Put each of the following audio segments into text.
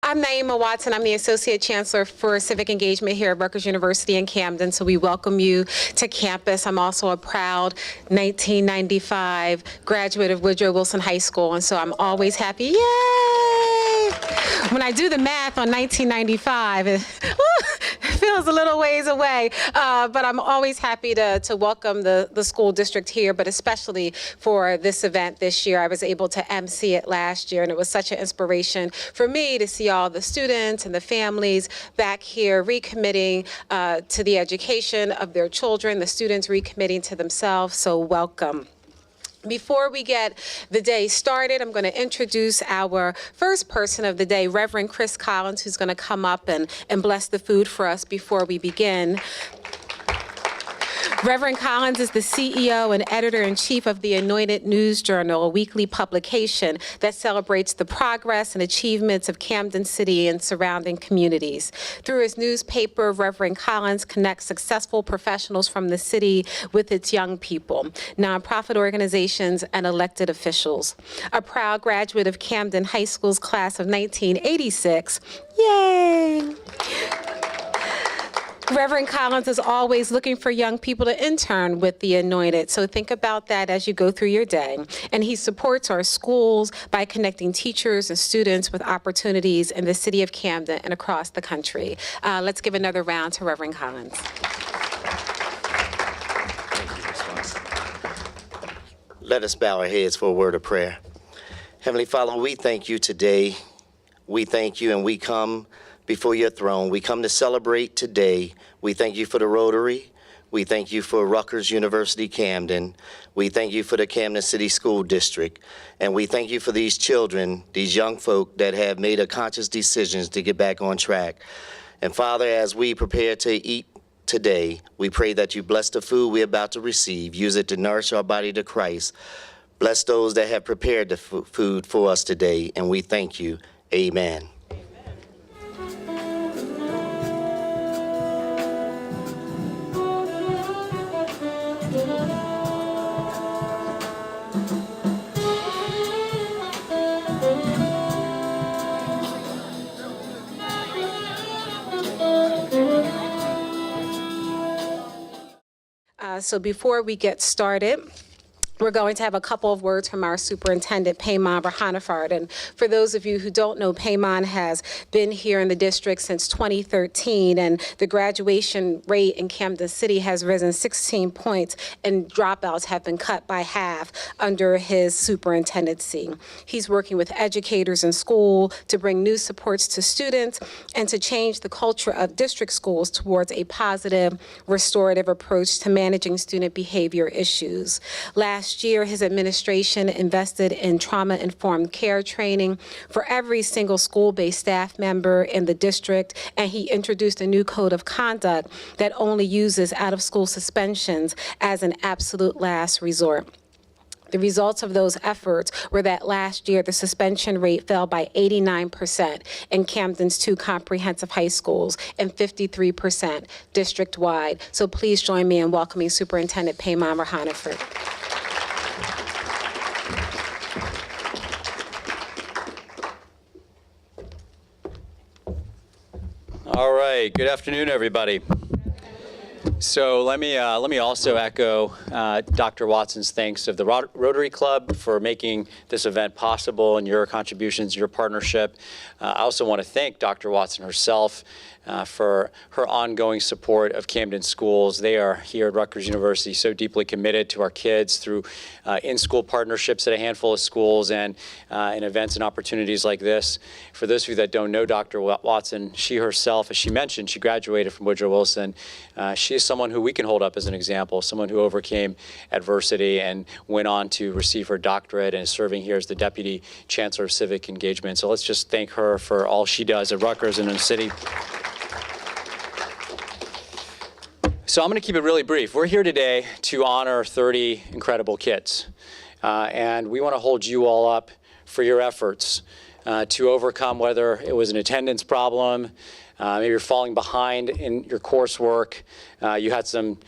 I'm Naima Watson. I'm the Associate Chancellor for Civic Engagement here at Rutgers University in Camden, so we welcome you to campus. I'm also a proud 1995 graduate of Woodrow Wilson High School, and so I'm always happy. Yay! When I do the math on 1995, it feels a little ways away, but I'm always happy to welcome the school district here, but especially for this event this year. I was able to MC it last year, and it was such an inspiration for me to see all the students and the families back here recommitting to the education of their children, the students recommitting to themselves, so welcome. Before we get the day started, I'm going to introduce our first person of the day, Reverend Chris Collins, who's going to come up and bless the food for us before we begin. Reverend Collins is the CEO and editor-in-chief of the Anointed News Journal, a weekly publication that celebrates the progress and achievements of Camden City and surrounding communities. Through his newspaper, Reverend Collins connects successful professionals from the city with its young people, nonprofit organizations, and elected officials. A proud graduate of Camden High School's class of 1986, yay! Reverend Collins is always looking for young people to intern with the Anointed, so think about that as you go through your day. And he supports our schools by connecting teachers and students with opportunities in the city of Camden and across the country. Let's give another round to Reverend Collins. Let us bow our heads for a word of prayer. Heavenly Father, we thank you today. We thank you, and we come before your throne. We come to celebrate today. We thank you for the Rotary. We thank you for Rutgers University Camden. We thank you for the Camden City School District. And we thank you for these children, these young folk that have made a conscious decisions to get back on track. And Father, as we prepare to eat today, we pray that you bless the food we're about to receive. Use it to nourish our body to Christ. Bless those that have prepared the food for us today. And we thank you. Amen. So before we get started, we're going to have a couple of words from our superintendent, Payman Rahanafard. And for those of you who don't know, Payman has been here in the district since 2013, and the graduation rate in Camden City has risen 16 points, and dropouts have been cut by half under his superintendency. He's working with educators in school to bring new supports to students and to change the culture of district schools towards a positive, restorative approach to managing student behavior issues. Last year, his administration invested in trauma-informed care training for every single school-based staff member in the district, and he introduced a new code of conduct that only uses out-of-school suspensions as an absolute last resort. The results of those efforts were that last year, the suspension rate fell by 89% in Camden's 2 comprehensive high schools and 53% district-wide. So please join me in welcoming Superintendent Payman Rahanafard. All right, good afternoon, everybody. So let me also echo Dr. Watson's thanks of the Rotary Club for making this event possible and your contributions, your partnership. I also want to thank Dr. Watson herself for her ongoing support of Camden schools. They are here at Rutgers University so deeply committed to our kids through in-school partnerships at a handful of schools and in events and opportunities like this. For those of you that don't know Dr. Watson, she herself, as she mentioned, she graduated from Woodrow Wilson. She is someone who we can hold up as an example, someone who overcame adversity and went on to receive her doctorate and is serving here as the Deputy Chancellor of Civic Engagement. So let's just thank her for all she does at Rutgers and in the city. So I'm going to keep it really brief. We're here today to honor 30 incredible kids, and we want to hold you all up for your efforts to overcome whether it was an attendance problem, maybe you're falling behind in your coursework, you had some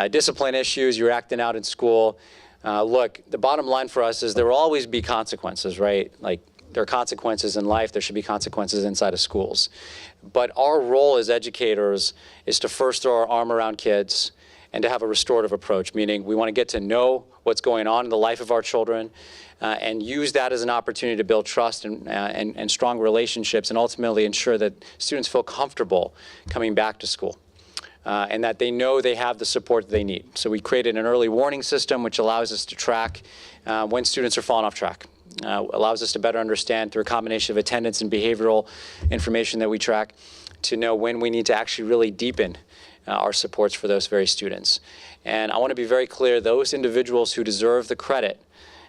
discipline issues, you were acting out in school. Look, the bottom line for us is there will always be consequences, right? Like there are consequences in life, there should be consequences inside of schools. But our role as educators is to first throw our arm around kids and to have a restorative approach, meaning we want to get to know what's going on in the life of our children and use that as an opportunity to build trust and strong relationships, and ultimately ensure that students feel comfortable coming back to school. And that they know they have the support that they need. So we created an early warning system which allows us to track when students are falling off track. Allows us to better understand through a combination of attendance and behavioral information that we track to know when we need to actually really deepen our supports for those very students. And I want to be very clear, those individuals who deserve the credit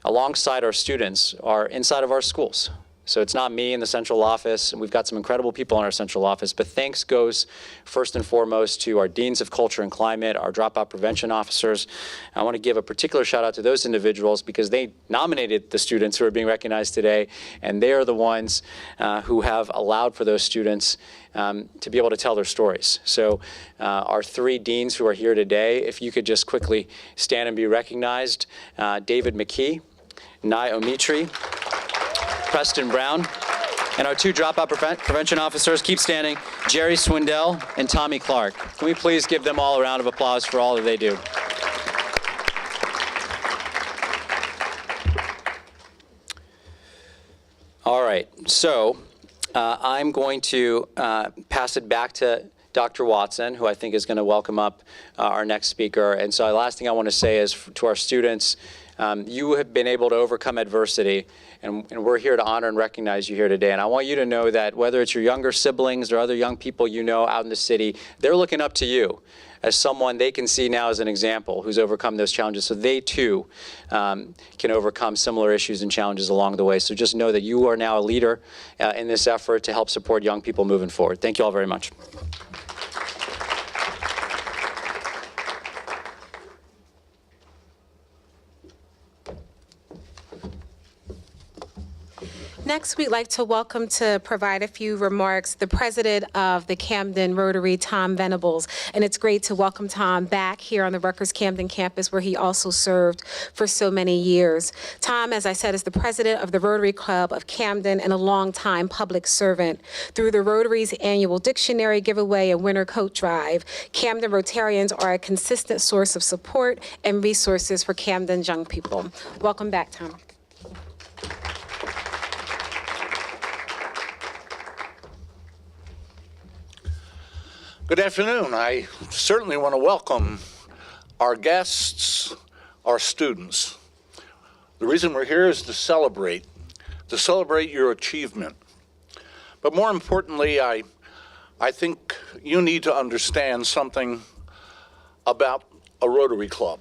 alongside our students are inside of our schools. So it's not me in the central office, and we've got some incredible people in our central office, but thanks goes first and foremost to our deans of culture and climate, our dropout prevention officers. I want to give a particular shout out to those individuals because they nominated the students who are being recognized today, and they are the ones who have allowed for those students to be able to tell their stories. So our three deans who are here today, if you could just quickly stand and be recognized, David McKee, Nye Omitri, Preston Brown, and our two dropout prevention officers, keep standing, Jerry Swindell and Tommy Clark. Can we please give them all a round of applause for all that they do? All right, so I'm going to pass it back to Dr. Watson, who I think is going to welcome up our next speaker. And so the last thing I want to say is to our students, you have been able to overcome adversity, and we're here to honor and recognize you here today. And I want you to know that whether it's your younger siblings or other young people you know out in the city, they're looking up to you as someone they can see now as an example who's overcome those challenges, so they too can overcome similar issues and challenges along the way. So just know that you are now a leader in this effort to help support young people moving forward. Thank you all very much. Next, we'd like to welcome to provide a few remarks the president of the Camden Rotary, Tom Venables. And it's great to welcome Tom back here on the Rutgers Camden campus, where he also served for so many years. Tom, as I said, is the president of the Rotary Club of Camden and a longtime public servant. Through the Rotary's annual dictionary giveaway and winter coat drive, Camden Rotarians are a consistent source of support and resources for Camden's young people. Welcome back, Tom. Good afternoon. I certainly want to welcome our guests, our students. The reason we're here is to celebrate your achievement. But more importantly, I think you need to understand something about a Rotary Club.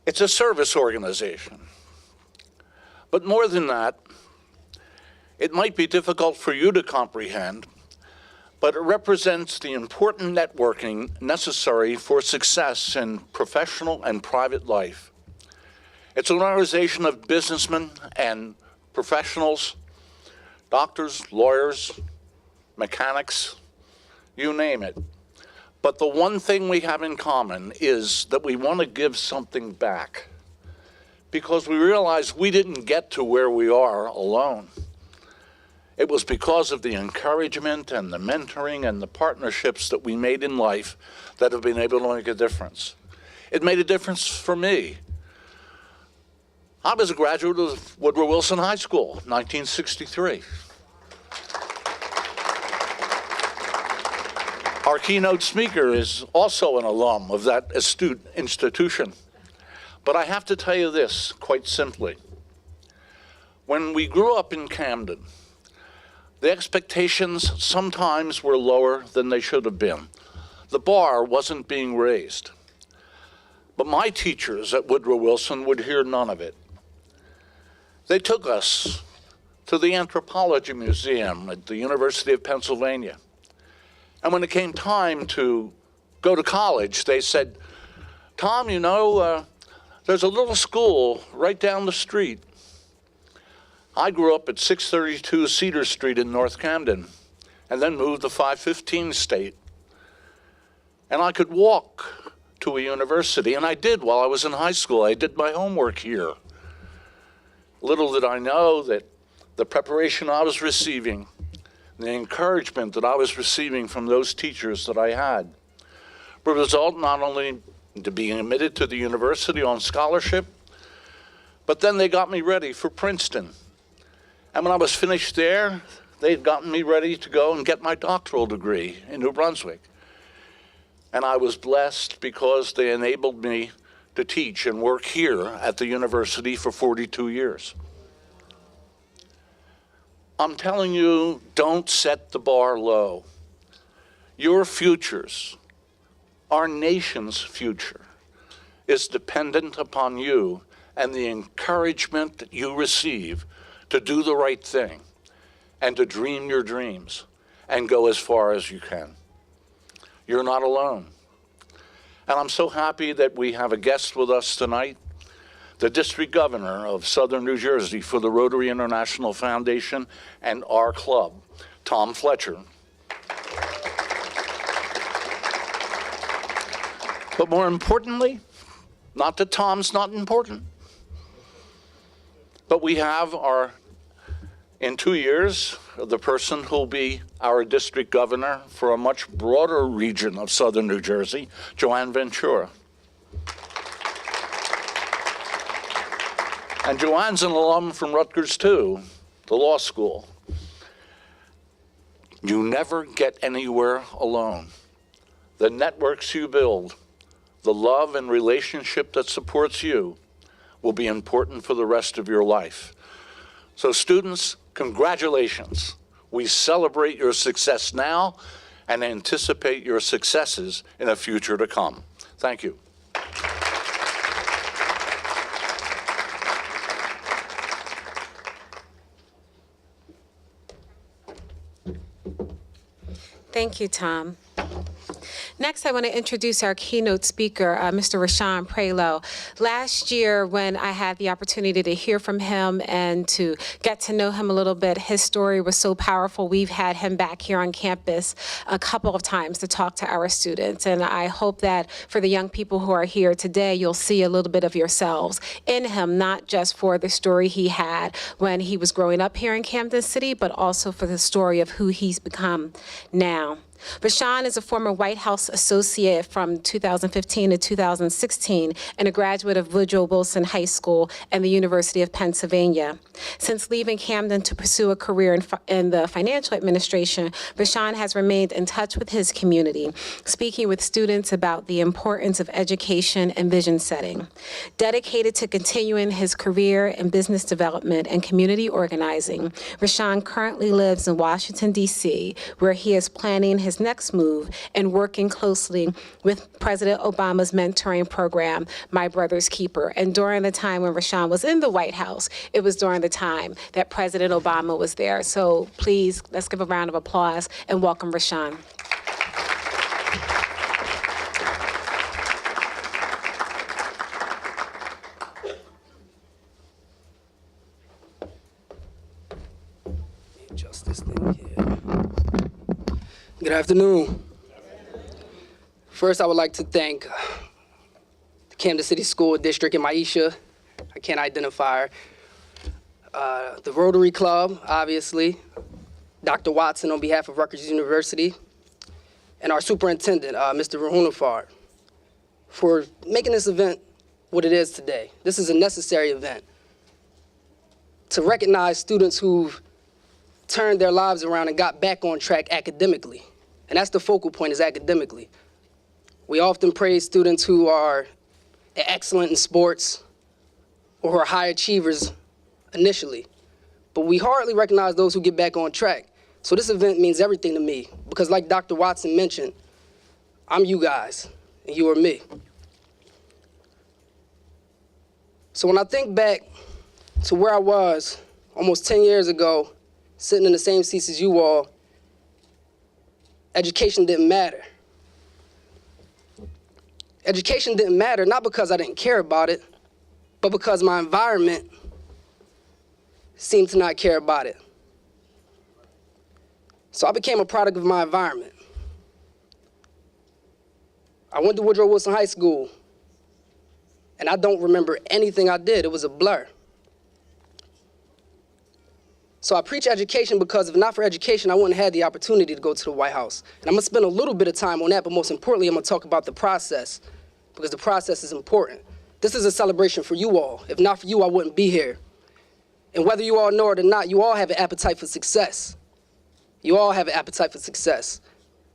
It's a service organization. But more than that, it might be difficult for you to comprehend, but it represents the important networking necessary for success in professional and private life. It's an organization of businessmen and professionals, doctors, lawyers, mechanics, you name it. But the one thing we have in common is that we want to give something back, because we realize we didn't get to where we are alone. It was because of the encouragement and the mentoring and the partnerships that we made in life that have been able to make a difference. It made a difference for me. I was a graduate of Woodrow Wilson High School, 1963. Our keynote speaker is also an alum of that astute institution. But I have to tell you this quite simply. When we grew up in Camden, the expectations sometimes were lower than they should have been. The bar wasn't being raised. But my teachers at Woodrow Wilson would hear none of it. They took us to the Anthropology Museum at the University of Pennsylvania. And when it came time to go to college, they said, Tom, you know, there's a little school right down the street. I grew up at 632 Cedar Street in North Camden, and then moved to 515 State. And I could walk to a university, and I did while I was in high school. I did my homework here. Little did I know that the preparation I was receiving, the encouragement that I was receiving from those teachers that I had, would result not only into being admitted to the university on scholarship, but then they got me ready for Princeton. And when I was finished there, they'd gotten me ready to go and get my doctoral degree in New Brunswick. And I was blessed because they enabled me to teach and work here at the university for 42 years. I'm telling you, don't set the bar low. Your futures, our nation's future, is dependent upon you and the encouragement that you receive to do the right thing and to dream your dreams and go as far as you can. You're not alone. And I'm so happy that we have a guest with us tonight, the District Governor of Southern New Jersey for the Rotary International Foundation and our club, Tom Fletcher. But more importantly, not that Tom's not important, but we have in 2 years, the person who'll be our district governor for a much broader region of Southern New Jersey, Joanne Ventura. And Joanne's an alum from Rutgers too, the law school. You never get anywhere alone. The networks you build, the love and relationship that supports you will be important for the rest of your life. So students, congratulations. We celebrate your success now and anticipate your successes in a future to come. Thank you. Thank you, Tom. Next, I want to introduce our keynote speaker, Mr. Rashawn Prelo. Last year, when I had the opportunity to hear from him and to get to know him a little bit, his story was so powerful. We've had him back here on campus a couple of times to talk to our students. And I hope that for the young people who are here today, you'll see a little bit of yourselves in him, not just for the story he had when he was growing up here in Camden City, but also for the story of who he's become now. Rashawn is a former White House associate from 2015 to 2016 and a graduate of Woodrow Wilson High School and the University of Pennsylvania. Since leaving Camden to pursue a career in the financial administration, Rashawn has remained in touch with his community, speaking with students about the importance of education and vision setting. Dedicated to continuing his career in business development and community organizing, Rashawn currently lives in Washington, D.C., where he is planning his next move and working closely with President Obama's mentoring program, My Brother's Keeper. And during the time when Rashawn was in the White House, it was during the time that President Obama was there. So please, let's give a round of applause and welcome Rashawn. Adjust this thing here. Good afternoon. First, I would like to thank the Camden City School District and Maisha. I can't identify her. The Rotary Club, obviously. Dr. Watson on behalf of Rutgers University. And our superintendent, Mr. Rahunafard, for making this event what it is today. This is a necessary event to recognize students who've turned their lives around and got back on track academically. And that's the focal point, is academically. We often praise students who are excellent in sports or who are high achievers initially, but we hardly recognize those who get back on track. So this event means everything to me, because like Dr. Watson mentioned, I'm you guys, and you are me. So when I think back to where I was almost 10 years ago, sitting in the same seats as you all, education didn't matter. Education didn't matter, not because I didn't care about it, but because my environment seemed to not care about it. So I became a product of my environment. I went to Woodrow Wilson High School, and I don't remember anything I did. It was a blur. So I preach education because if not for education, I wouldn't have had the opportunity to go to the White House. And I'm gonna spend a little bit of time on that, but most importantly, I'm gonna talk about the process, because the process is important. This is a celebration for you all. If not for you, I wouldn't be here. And whether you all know it or not, you all have an appetite for success. You all have an appetite for success.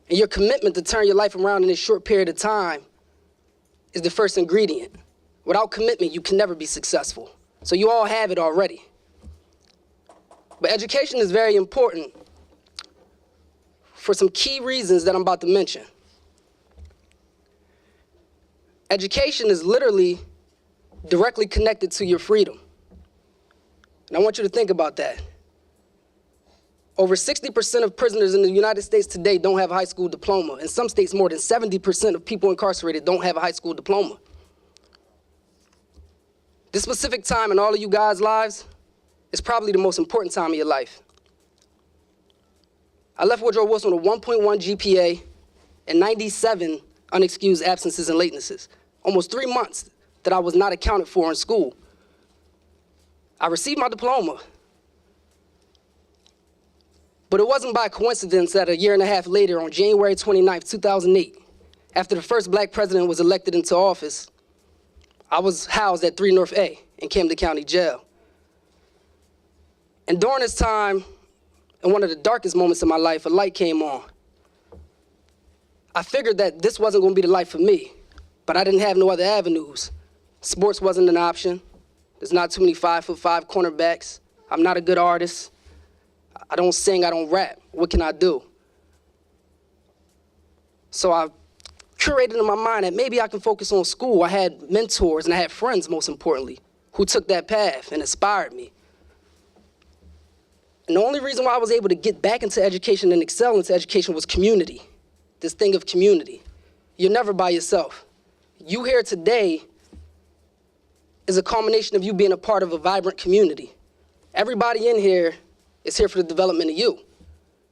And your commitment to turn your life around in this short period of time is the first ingredient. Without commitment, you can never be successful. So you all have it already. But education is very important for some key reasons that I'm about to mention. Education is literally directly connected to your freedom. And I want you to think about that. Over 60% of prisoners in the United States today don't have a high school diploma. In some states, more than 70% of people incarcerated don't have a high school diploma. This specific time in all of you guys' lives is probably the most important time of your life. I left Woodrow Wilson with a 1.1 GPA and 97 unexcused absences and latenesses. Almost 3 months that I was not accounted for in school. I received my diploma. But it wasn't by coincidence that a year and a half later, on January 29th, 2008, after the first black president was elected into office, I was housed at 3 North A in Camden County Jail. And during this time, in one of the darkest moments of my life, a light came on. I figured that this wasn't gonna be the life for me, but I didn't have no other avenues. Sports wasn't an option. There's not too many 5'5" cornerbacks. I'm not a good artist. I don't sing, I don't rap. What can I do? So I curated in my mind that maybe I can focus on school. I had mentors and I had friends, most importantly, who took that path and inspired me. And the only reason why I was able to get back into education and excel into education was community, this thing of community. You're never by yourself. You here today is a culmination of you being a part of a vibrant community. Everybody in here is here for the development of you.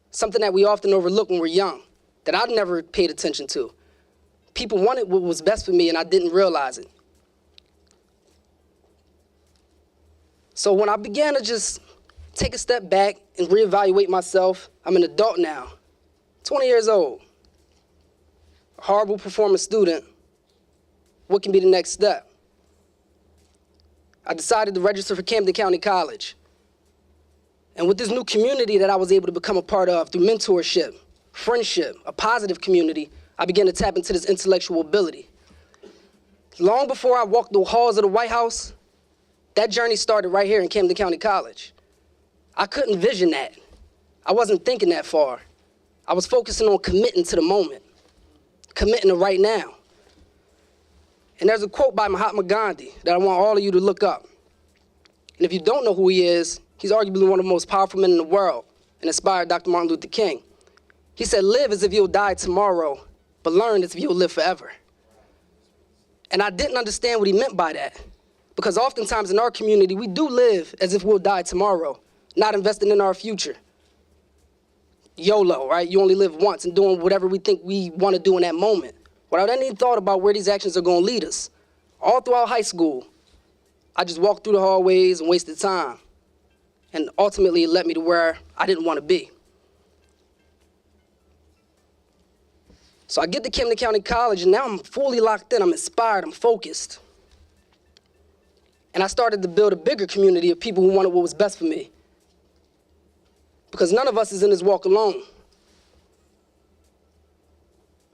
Something that we often overlook when we're young, that I never paid attention to. People wanted what was best for me and I didn't realize it. So when I began to just take a step back and reevaluate myself, I'm an adult now, 20 years old, a horrible performing student. What can be the next step? I decided to register for Camden County College. And with this new community that I was able to become a part of through mentorship, friendship, a positive community, I began to tap into this intellectual ability. Long before I walked the halls of the White House, that journey started right here in Camden County College. I couldn't vision that. I wasn't thinking that far. I was focusing on committing to the moment, committing to right now. And there's a quote by Mahatma Gandhi that I want all of you to look up. And if you don't know who he is, he's arguably one of the most powerful men in the world and inspired Dr. Martin Luther King. He said, live as if you'll die tomorrow, but learn as if you'll live forever. And I didn't understand what he meant by that, because oftentimes in our community, we do live as if we'll die tomorrow, not investing in our future. YOLO, right? You only live once and doing whatever we think we want to do in that moment, without any thought about where these actions are going to lead us. All throughout high school, I just walked through the hallways and wasted time. And ultimately, it led me to where I didn't want to be. So I get to Camden County College, and now I'm fully locked in. I'm inspired. I'm focused. And I started to build a bigger community of people who wanted what was best for me. Because none of us is in this walk alone.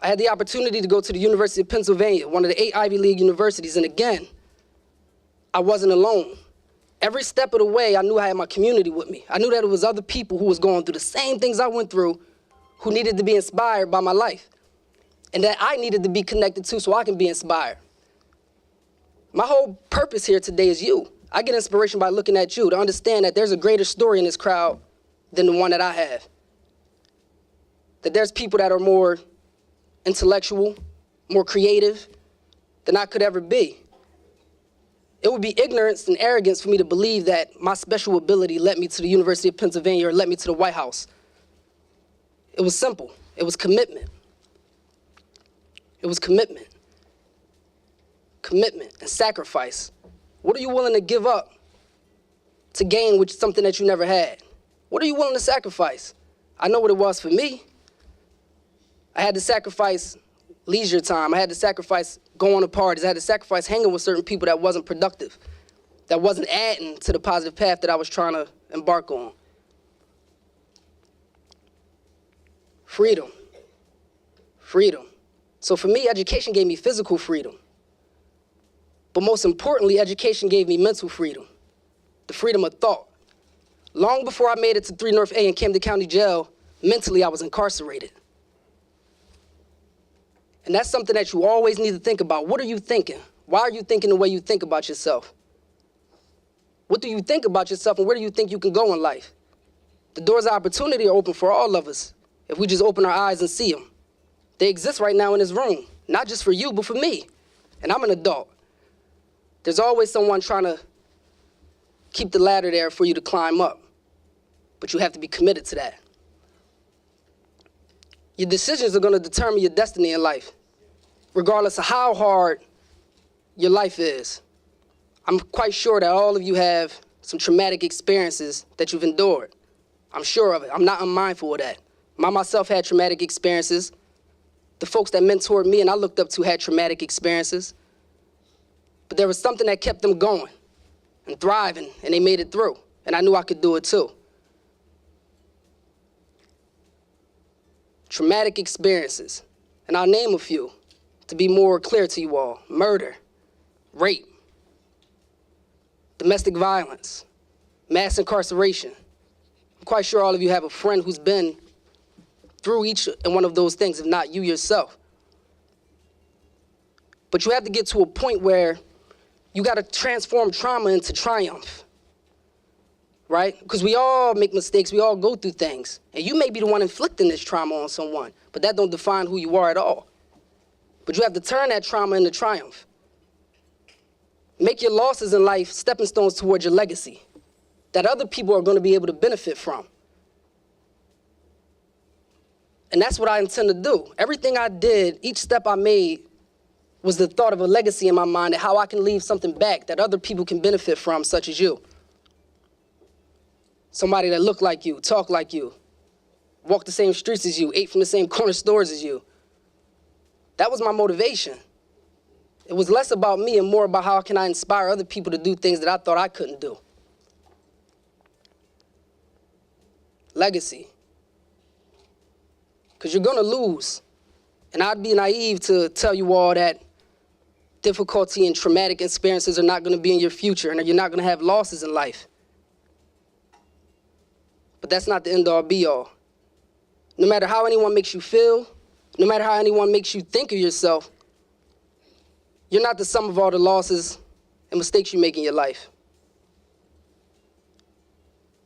I had the opportunity to go to the University of Pennsylvania, one of the 8 Ivy League universities, and again, I wasn't alone. Every step of the way, I knew I had my community with me. I knew that it was other people who was going through the same things I went through, who needed to be inspired by my life, and that I needed to be connected to so I can be inspired. My whole purpose here today is you. I get inspiration by looking at you to understand that there's a greater story in this crowd than the one that I have. That there's people that are more intellectual, more creative than I could ever be. It would be ignorance and arrogance for me to believe that my special ability led me to the University of Pennsylvania or led me to the White House. It was simple. It was commitment. It was commitment. Commitment and sacrifice. What are you willing to give up to gain with something that you never had? What are you willing to sacrifice? I know what it was for me. I had to sacrifice leisure time. I had to sacrifice going to parties. I had to sacrifice hanging with certain people that wasn't productive, that wasn't adding to the positive path that I was trying to embark on. Freedom. Freedom. So for me, education gave me physical freedom. But most importantly, education gave me mental freedom, the freedom of thought. Long before I made it to 3 North A in Camden County Jail, mentally I was incarcerated. And that's something that you always need to think about. What are you thinking? Why are you thinking the way you think about yourself? What do you think about yourself, and where do you think you can go in life? The doors of opportunity are open for all of us if we just open our eyes and see them. They exist right now in this room, not just for you, but for me. And I'm an adult. There's always someone trying to keep the ladder there for you to climb up, but you have to be committed to that. Your decisions are going to determine your destiny in life, regardless of how hard your life is. I'm quite sure that all of you have some traumatic experiences that you've endured. I'm sure of it. I'm not unmindful of that. I myself had traumatic experiences. The folks that mentored me and I looked up to had traumatic experiences. But there was something that kept them going and thriving, and they made it through. And I knew I could do it too. Traumatic experiences, and I'll name a few to be more clear to you all. Murder, rape, domestic violence, mass incarceration. I'm quite sure all of you have a friend who's been through each and one of those things, if not you yourself. But you have to get to a point where you got to transform trauma into triumph, right? Because we all make mistakes, we all go through things. And you may be the one inflicting this trauma on someone, but that don't define who you are at all. But you have to turn that trauma into triumph. Make your losses in life stepping stones towards your legacy that other people are going to be able to benefit from. And that's what I intend to do. Everything I did, each step I made, was the thought of a legacy in my mind and how I can leave something back that other people can benefit from, such as you. Somebody that looked like you, talked like you, walked the same streets as you, ate from the same corner stores as you. That was my motivation. It was less about me and more about how can I inspire other people to do things that I thought I couldn't do. Legacy. Because you're gonna lose. And I'd be naive to tell you all that difficulty and traumatic experiences are not gonna be in your future and you're not gonna have losses in life. But that's not the end all be all. No matter how anyone makes you feel, no matter how anyone makes you think of yourself, you're not the sum of all the losses and mistakes you make in your life.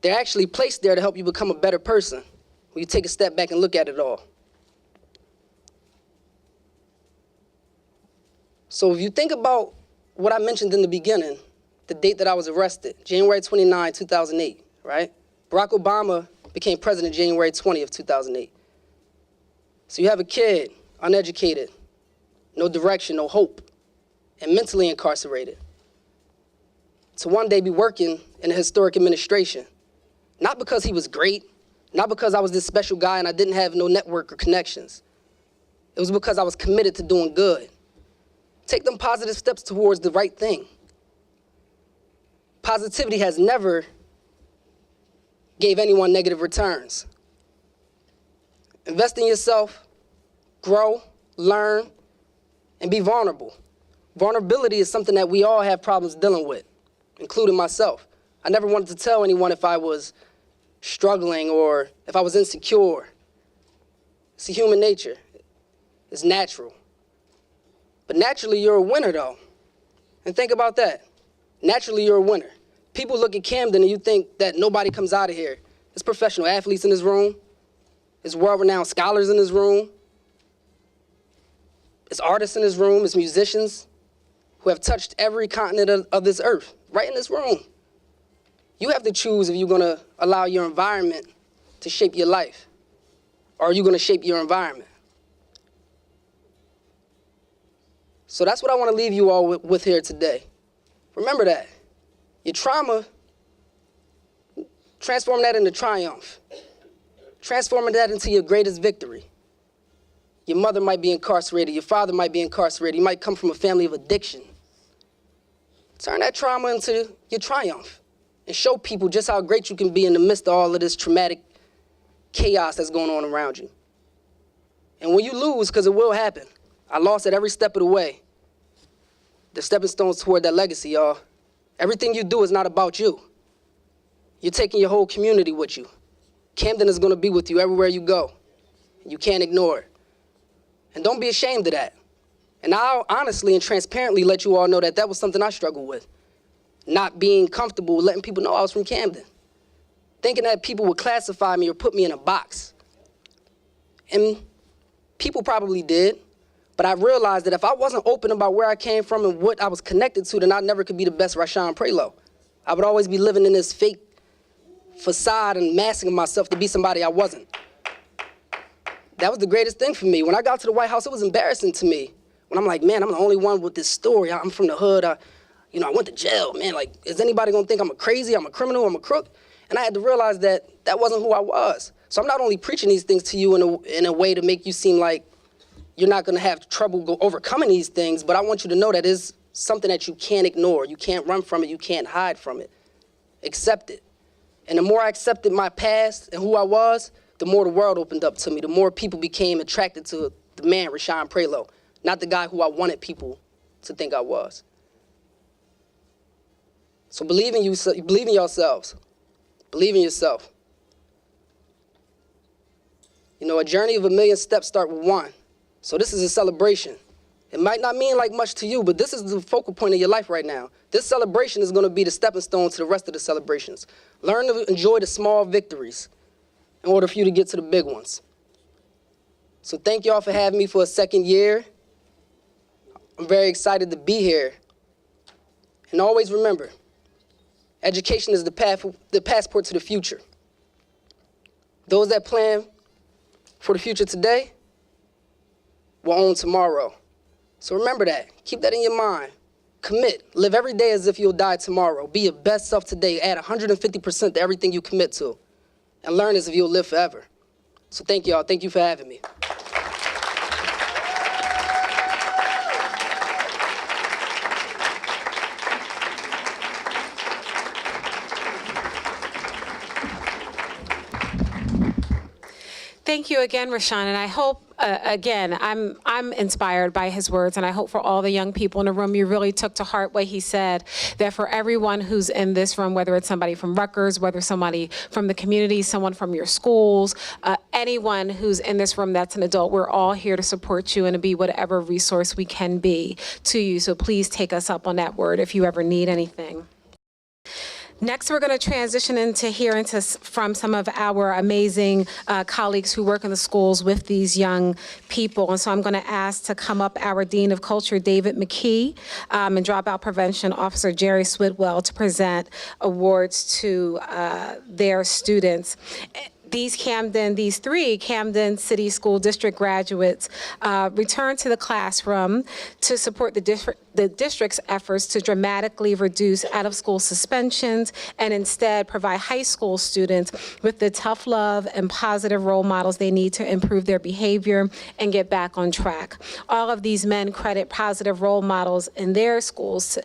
They're actually placed there to help you become a better person when you take a step back and look at it all. So if you think about what I mentioned in the beginning, the date that I was arrested, January 29, 2008, right? Barack Obama became president January 20th, 2008. So you have a kid, uneducated, no direction, no hope, and mentally incarcerated, to one day be working in a historic administration. Not because he was great, not because I was this special guy and I didn't have no network or connections. It was because I was committed to doing good. Take them positive steps towards the right thing. Positivity has never gave anyone negative returns. Invest in yourself, grow, learn, and be vulnerable. Vulnerability is something that we all have problems dealing with, including myself. I never wanted to tell anyone if I was struggling or if I was insecure. It's a human nature. It's natural. But naturally, you're a winner, though. And think about that. Naturally, you're a winner. People look at Camden and you think that nobody comes out of here. There's professional athletes in this room. There's world-renowned scholars in this room. There's artists in this room. There's musicians who have touched every continent of this earth, right in this room. You have to choose if you're going to allow your environment to shape your life, or are you going to shape your environment? So that's what I want to leave you all with here today. Remember that. Your trauma Transform that into triumph. Transforming that into your greatest victory. Your mother might be incarcerated. Your father might be incarcerated. You might come from a family of addiction. Turn that trauma into your triumph and show people just how great you can be in the midst of all of this traumatic chaos that's going on around you. And when you lose, because it will happen, I lost at every step of the way. The stepping stones toward that legacy, y'all. Everything you do is not about you. You're taking your whole community with you. Camden is going to be with you everywhere you go. You can't ignore it. And don't be ashamed of that. And I'll honestly and transparently let you all know that that was something I struggled with. Not being comfortable letting people know I was from Camden. Thinking that people would classify me or put me in a box. And people probably did. But I realized that if I wasn't open about where I came from and what I was connected to, then I never could be the best Rashawn Prelo. I would always be living in this fake facade and masking myself to be somebody I wasn't. That was the greatest thing for me. When I got to the White House, it was embarrassing to me. When I'm like, man, I'm the only one with this story. I'm from the hood. I went to jail, man. Like, is anybody gonna think I'm a crazy, I'm a criminal, I'm a crook? And I had to realize that that wasn't who I was. So I'm not only preaching these things to you in a way to make you seem like you're not gonna have trouble overcoming these things, but I want you to know that it's something that you can't ignore. You can't run from it, you can't hide from it. Accept it. And the more I accepted my past and who I was, the more the world opened up to me, the more people became attracted to the man, Rashawn Prelo, not the guy who I wanted people to think I was. So believe in yourselves. Believe in yourself. You know, a journey of 1,000,000 steps start with one. So this is a celebration. It might not mean like much to you, but this is the focal point of your life right now. This celebration is going to be the stepping stone to the rest of the celebrations. Learn to enjoy the small victories in order for you to get to the big ones. So thank y'all for having me for a second year. I'm very excited to be here. And always remember, education is the passport to the future. Those that plan for the future today will own tomorrow. So remember that. Keep that in your mind. Commit. Live every day as if you'll die tomorrow. Be your best self today. Add 150% to everything you commit to. And learn as if you'll live forever. So thank y'all. Thank you for having me. Thank you again, Rashawn, and I hope, again, I'm inspired by his words, and I hope for all the young people in the room, you really took to heart what he said, that for everyone who's in this room, whether it's somebody from Rutgers, whether somebody from the community, someone from your schools, anyone who's in this room that's an adult, we're all here to support you and to be whatever resource we can be to you. So please take us up on that word if you ever need anything. Next, we're going to transition from some of our amazing colleagues who work in the schools with these young people. And so I'm going to ask to come up our Dean of Culture, David McKee, and Dropout Prevention Officer Jerry Swidwell to present awards to their students. These three Camden City School District graduates returned to the classroom to support the district's efforts to dramatically reduce out-of-school suspensions and instead provide high school students with the tough love and positive role models they need to improve their behavior and get back on track. All of these men credit positive role models in their schools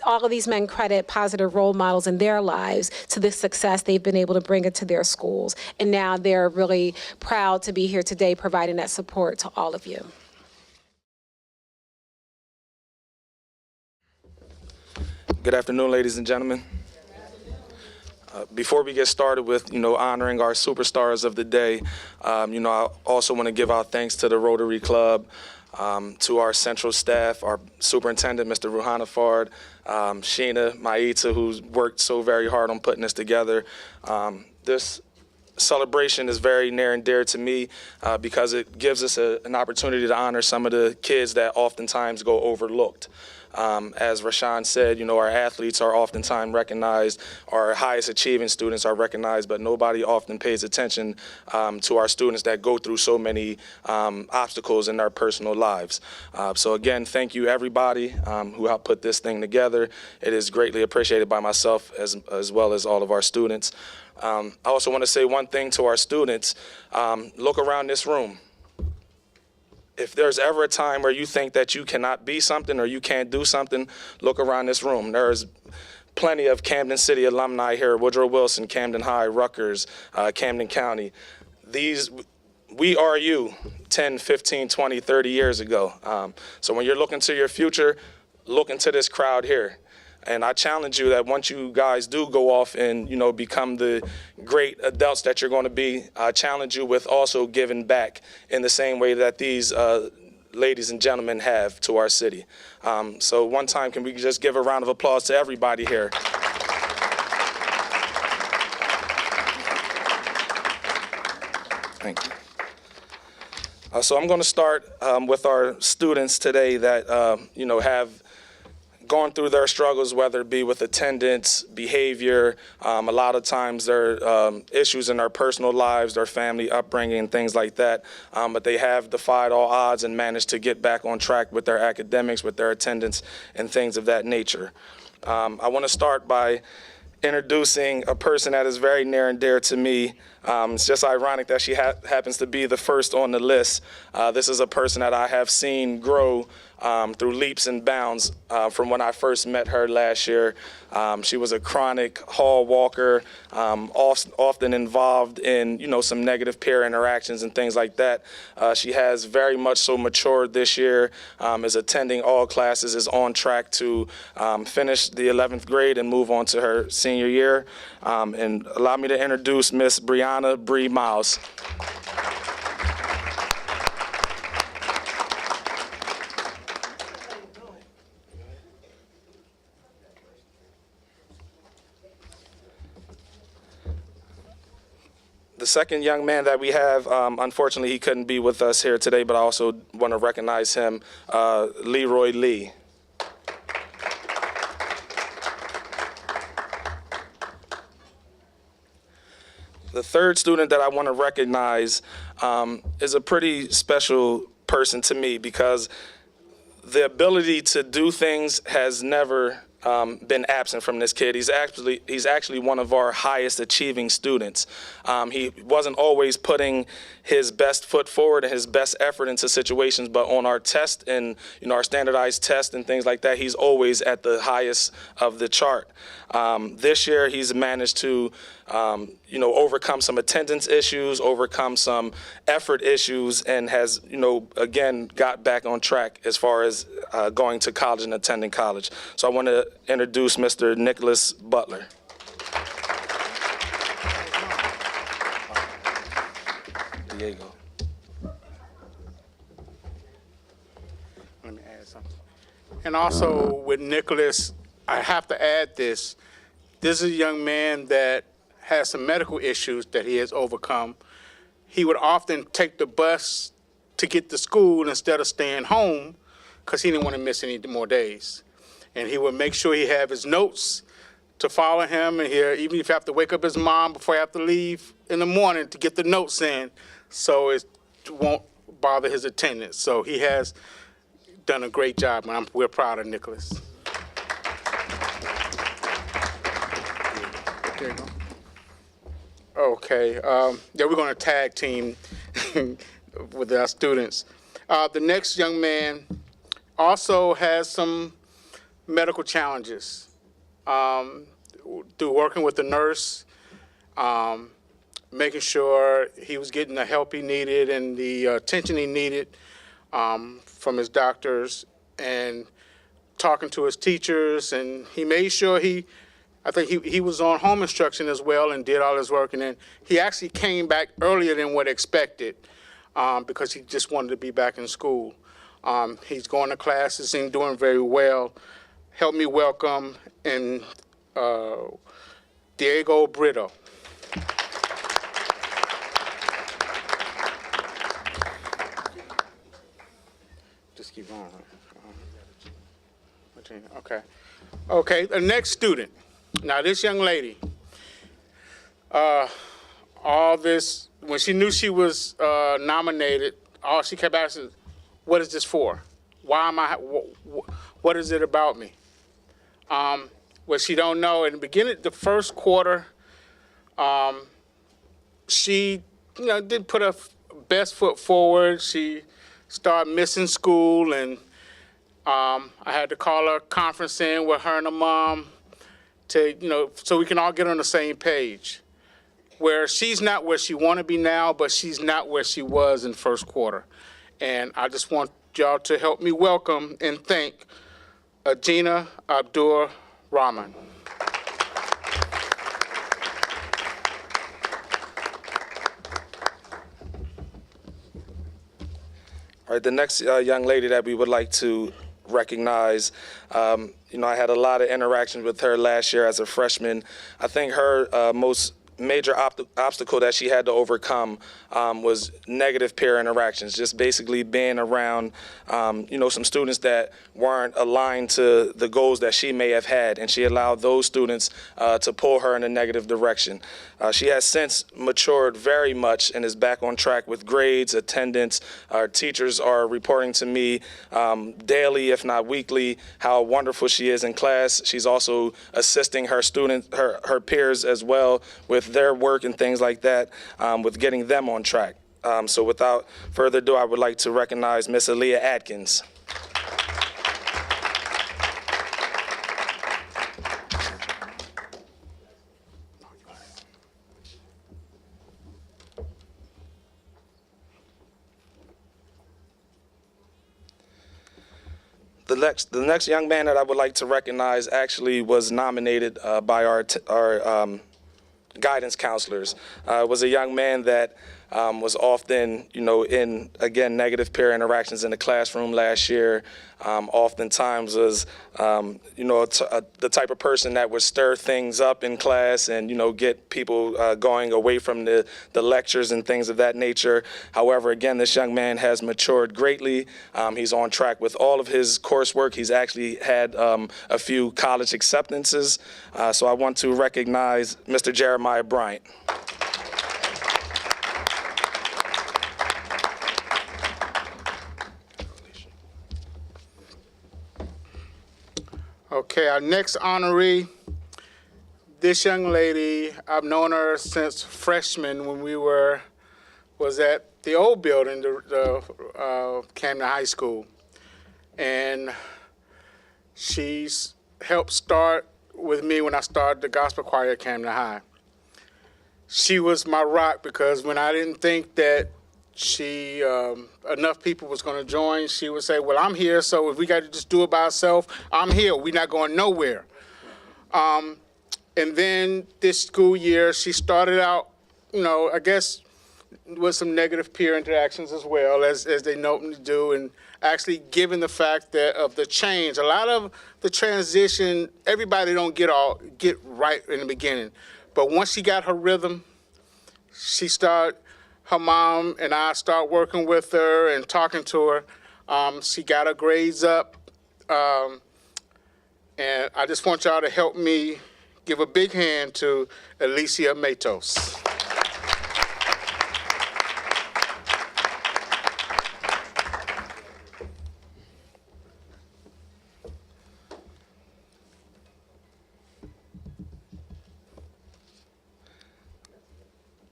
all of these men credit positive role models in their lives to the success they've been able to bring into their schools. And now they're really proud to be here today providing that support to all of you. Good afternoon, ladies and gentlemen. Before we get started with, honoring our superstars of the day, I also want to give our thanks to the Rotary Club, to our central staff, our superintendent, Mr. Ruhanafard, Sheena, Maita, who's worked so very hard on putting this together. This celebration is very near and dear to me because it gives us an opportunity to honor some of the kids that oftentimes go overlooked. As Rashawn said, you know, our athletes are oftentimes recognized, our highest achieving students are recognized, but nobody often pays attention to our students that go through so many obstacles in their personal lives. So again, thank you everybody who helped put this thing together. It is greatly appreciated by myself as well as all of our students. I also want to say one thing to our students. Look around this room. If there's ever a time where you think that you cannot be something or you can't do something, look around this room. There's plenty of Camden City alumni here, Woodrow Wilson, Camden High, Rutgers, Camden County. We are you 10, 15, 20, 30 years ago. So when you're looking to your future, look into this crowd here. And I challenge you that once you guys do go off and, you know, become the great adults that you're going to be, I challenge you with also giving back in the same way that these ladies and gentlemen have to our city. So one time, can we just give a round of applause to everybody here? Thank you. So I'm going to start with our students today that, you know, have gone through their struggles, whether it be with attendance, behavior. A lot of times there are issues in their personal lives, their family upbringing, and things like that. But they have defied all odds and managed to get back on track with their academics, with their attendance, and things of that nature. I want to start by introducing a person that is very near and dear to me. It's just ironic that she happens to be the first on the list. This is a person that I have seen grow through leaps and bounds from when I first met her last year. She was a chronic hall walker, often involved in, you know, some negative peer interactions and things like that. She has very much so matured this year, is attending all classes, is on track to finish the 11th grade and move on to her senior year. And allow me to introduce Miss Brianna Bree Miles. The second young man that we have, unfortunately, he couldn't be with us here today, but I also want to recognize him, Leroy Lee. The third student that I want to recognize is a pretty special person to me because the ability to do things has never been absent from this kid. He's actually one of our highest achieving students. He wasn't always putting his best foot forward and his best effort into situations, but on our test and, you know, our standardized test and things like that, he's always at the highest of the chart. This year, he's managed to, you know, overcome some attendance issues, overcome some effort issues, and has, you know, again, got back on track as far as going to college and attending college. So I want to introduce Mr. Nicholas Butler. Diego. Let me add something. And also with Nicholas, I have to add this. This is a young man that has some medical issues that he has overcome. He would often take the bus to get to school instead of staying home because he didn't want to miss any more days. And he would make sure he have his notes to follow him, and here, even if you have to wake up his mom before you have to leave in the morning to get the notes in, so it won't bother his attendance. So he has done a great job, and we're proud of Nicholas. There you go. Okay, yeah, we're going to tag team with our students. The next young man also has some medical challenges. Through working with the nurse, making sure he was getting the help he needed and the attention he needed from his doctors, and talking to his teachers, and he made sure I think he was on home instruction as well and did all his work, and then he actually came back earlier than what expected because he just wanted to be back in school. He's going to classes and doing very well. Help me welcome Diego Brito. Just keep going. Virginia, okay. Okay, the next student. Now, this young lady, all this, when she knew she was nominated, all she kept asking, what is this for? Why am I, what is it about me? What she don't know, in the beginning, the first quarter, she, did put her best foot forward. She started missing school, and I had to call her conference in with her and her mom to, so we can all get on the same page. Where she's not where she want to be now, but she's not where she was in first quarter. And I just want y'all to help me welcome and thank Gina Abdur Rahman. All right, the next young lady that we would like to recognize, I had a lot of interactions with her last year as a freshman. I think her most major obstacle that she had to overcome was negative peer interactions, just basically being around, some students that weren't aligned to the goals that she may have had, and she allowed those students to pull her in a negative direction. She has since matured very much and is back on track with grades, attendance. Our teachers are reporting to me daily, if not weekly, how wonderful she is in class. She's also assisting her students, her peers as well, with their work and things like that, with getting them on track. So without further ado, I would like to recognize Miss Aaliyah Atkins. The next young man that I would like to recognize actually was nominated by our guidance counselors. Was a young man that was often, in, again, negative peer interactions in the classroom last year. Oftentimes was, the type of person that would stir things up in class and, get people going away from the lectures and things of that nature. However, again, this young man has matured greatly. He's on track with all of his coursework. He's actually had a few college acceptances. So I want to recognize Mr. Jeremiah Bryant. Okay, our next honoree, this young lady, I've known her since freshman when we was at the old building, the Camden High School. And she's helped start with me when I started the gospel choir at Camden High. She was my rock because when I didn't think that enough people was going to join, she would say, well, I'm here, so if we got to just do it by ourselves, I'm here. We're not going nowhere. And then this school year, she started out, I guess, with some negative peer interactions as well, as they normally do, and actually given the fact that of the change. A lot of the transition, everybody don't get right in the beginning. But once she got her rhythm, her mom and I start working with her and talking to her. She got her grades up. And I just want y'all to help me give a big hand to Alicia Matos.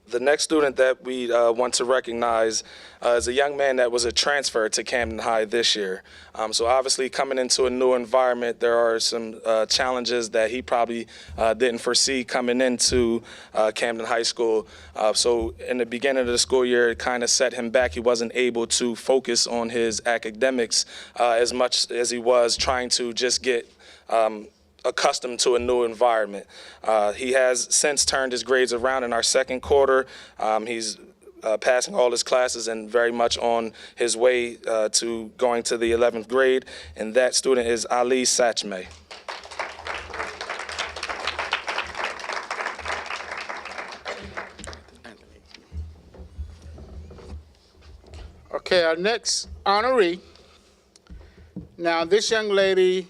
The next student that we want to recognize is a young man that was a transfer to Camden High this year. So obviously coming into a new environment, there are some challenges that he probably didn't foresee coming into Camden High School. So in the beginning of the school year, it kind of set him back. He wasn't able to focus on his academics as much as he was trying to just get accustomed to a new environment. He has since turned his grades around in our second quarter. He's passing all his classes and very much on his way to going to the 11th grade, and that student is Ali Sachme. Okay, our next honoree. Now, this young lady,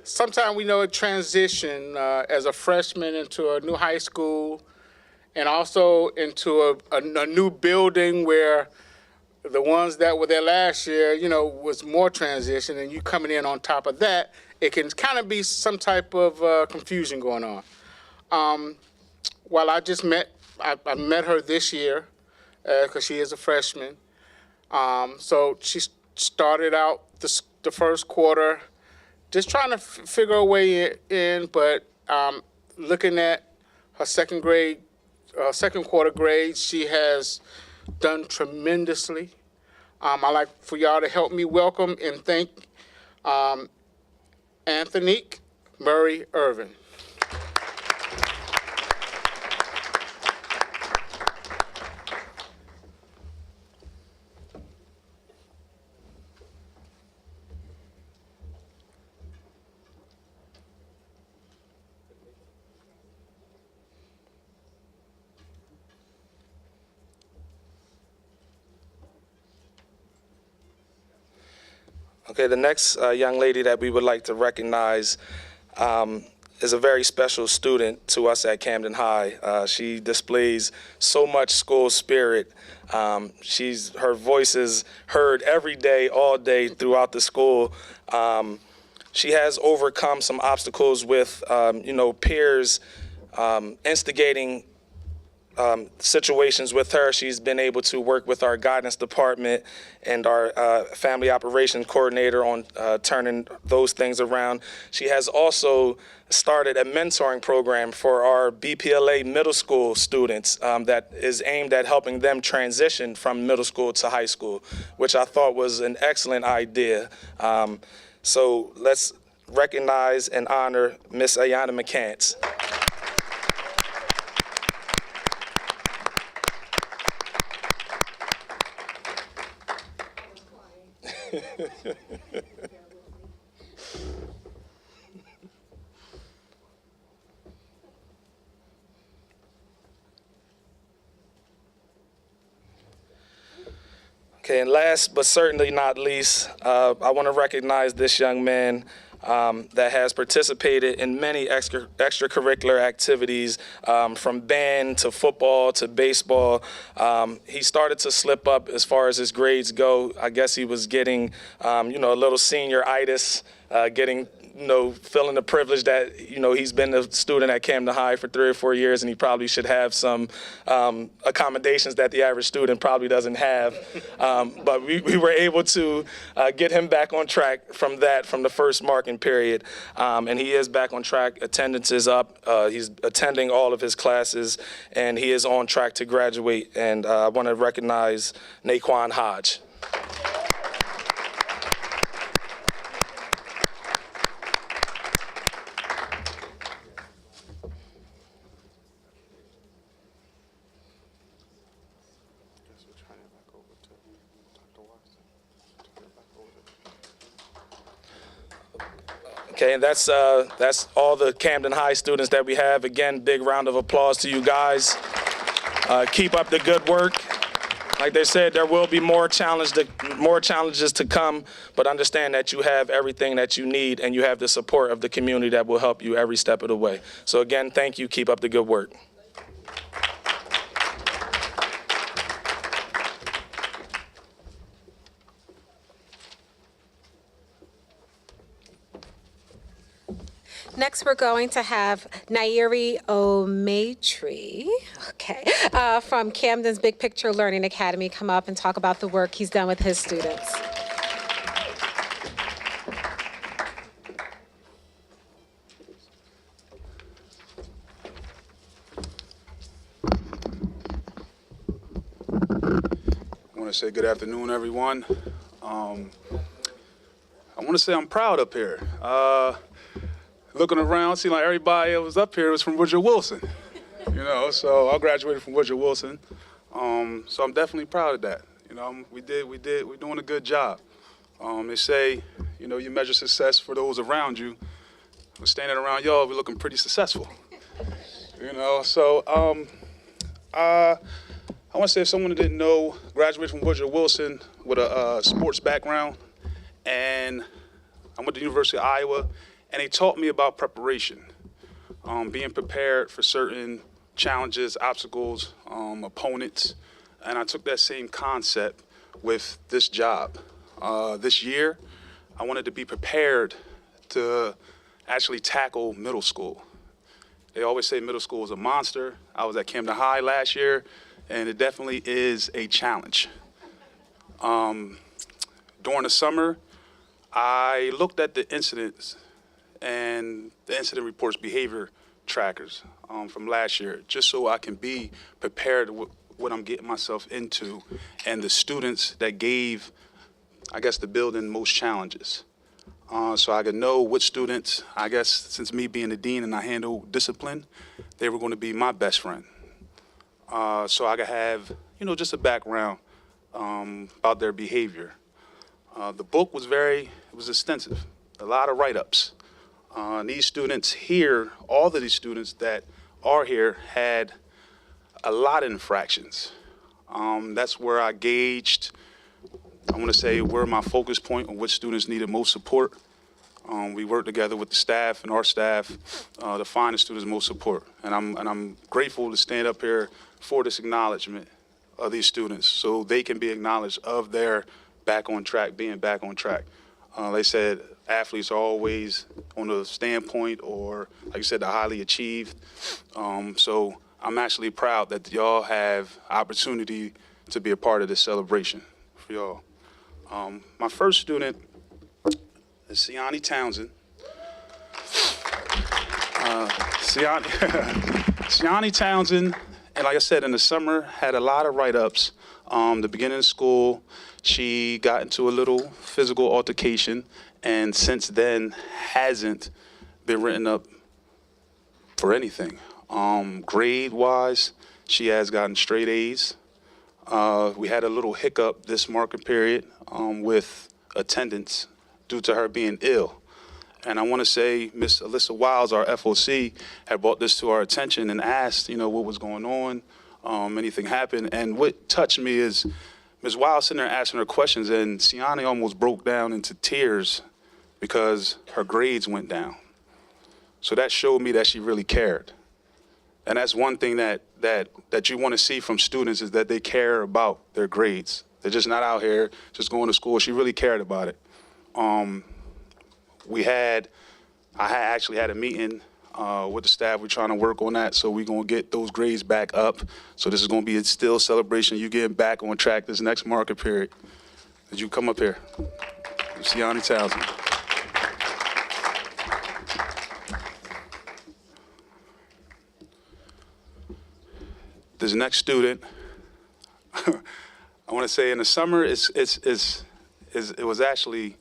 sometimes we know a transition as a freshman into a new high school and also into a new building where the ones that were there last year, was more transition, and you coming in on top of that, it can kind of be some type of confusion going on. Well, I met her this year because she is a freshman. So she started out the first quarter just trying to figure a way in, but looking at her second quarter grades, she has done tremendously. I'd like for y'all to help me welcome and thank Anthonique Murray Irvin. Okay, the next young lady that we would like to recognize is a very special student to us at Camden High. She displays so much school spirit. Her voice is heard every day, all day throughout the school. She has overcome some obstacles with, peers instigating situations with her. She's been able to work with our guidance department and our family operations coordinator on turning those things around. She has also started a mentoring program for our BPLA middle school students that is aimed at helping them transition from middle school to high school, which I thought was an excellent idea. So let's recognize and honor Miss Ayana McCants. Okay, and last but certainly not least, I want to recognize this young man that has participated in many extracurricular activities, from band to football to baseball. He started to slip up as far as his grades go. I guess he was getting, a little senioritis, feeling the privilege that, he's been a student at Camden High for 3 or 4 years, and he probably should have some accommodations that the average student probably doesn't have. But we were able to get him back on track from the first marking period. And he is back on track. Attendance is up. He's attending all of his classes, and he is on track to graduate. And I want to recognize Naquan Hodge. Okay, and that's all the Camden High students that we have. Again, big round of applause to you guys. Keep up the good work. Like they said, there will be more challenges to come, but understand that you have everything that you need, and you have the support of the community that will help you every step of the way. So again, thank you. Keep up the good work. Next, we're going to have Nairi Omatry, from Camden's Big Picture Learning Academy come up and talk about the work he's done with his students. I want to say good afternoon, everyone. I want to say I'm proud up here. Looking around, seeing like everybody that was up here was from Woodrow Wilson, so I graduated from Woodrow Wilson. So I'm definitely proud of that. We're doing a good job. They say, you measure success for those around you. We're standing around y'all, we're looking pretty successful. So I want to say, if someone didn't know, graduated from Woodrow Wilson with a sports background, and I went to the University of Iowa, and they taught me about preparation, being prepared for certain challenges, obstacles, opponents, and I took that same concept with this job. This year, I wanted to be prepared to actually tackle middle school. They always say middle school is a monster. I was at Camden High last year, and it definitely is a challenge. During the summer, I looked at the incidents and the incident reports behavior trackers from last year, just so I can be prepared with what I'm getting myself into and the students that gave, I guess, the building most challenges. So I could know which students, I guess, since me being the dean and I handle discipline, they were going to be my best friend. So I could have, just a background about their behavior. The book was extensive, a lot of write-ups. These students here, all of these students that are here had a lot of infractions. That's where I gauged, I want to say, where my focus point on which students needed most support. We worked together with the staff and our staff to find the students most support. And I'm grateful to stand up here for this acknowledgement of these students so they can be acknowledged of their back on track, being back on track. They said athletes are always on the standpoint or, like you said, the highly achieved. So I'm actually proud that y'all have opportunity to be a part of this celebration for y'all. My first student is Siani Townsend. Siani Townsend, and like I said, in the summer, had a lot of write-ups. The beginning of school, she got into a little physical altercation, and since then hasn't been written up for anything. Grade-wise, she has gotten straight A's. We had a little hiccup this marking period with attendance due to her being ill. And I want to say Miss Alyssa Wiles, our FOC, had brought this to our attention and asked, what was going on, anything happened. And what touched me is Ms. Wiles sitting there asking her questions, and Siani almost broke down into tears because her grades went down. So that showed me that she really cared. And that's one thing that you want to see from students is that they care about their grades. They're just not out here just going to school. She really cared about it. I actually had a meeting with the staff. We're trying to work on that, so we're going to get those grades back up. So this is going to be a still celebration. You getting back on track this next market period. Did you come up here? Siani Townsend. This next student, I want to say in the summer, it was actually,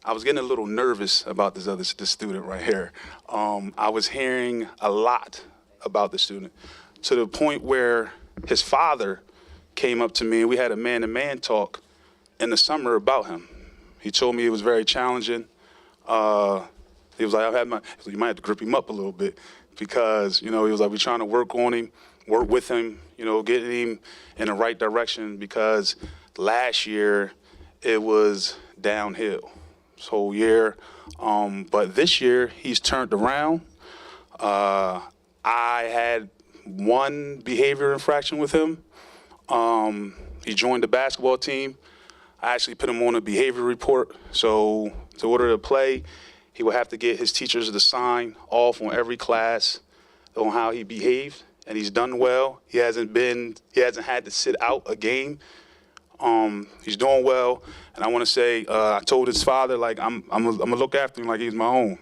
I was getting a little nervous about this student right here. I was hearing a lot about the student to the point where his father came up to me and we had a man-to-man talk in the summer about him. He told me it was very challenging. He was like, you might have to grip him up a little bit because, he was like, we're trying to work on him, work with him, getting him in the right direction because last year it was downhill this whole year. But this year he's turned around. I had one behavior infraction with him. He joined the basketball team. I actually put him on a behavior report. So in order to play, he would have to get his teachers to sign off on every class on how he behaved. And he's done well. He hasn't had to sit out a game. He's doing well. And I want to say, I told his father, like, I'm gonna look after him like he's my own,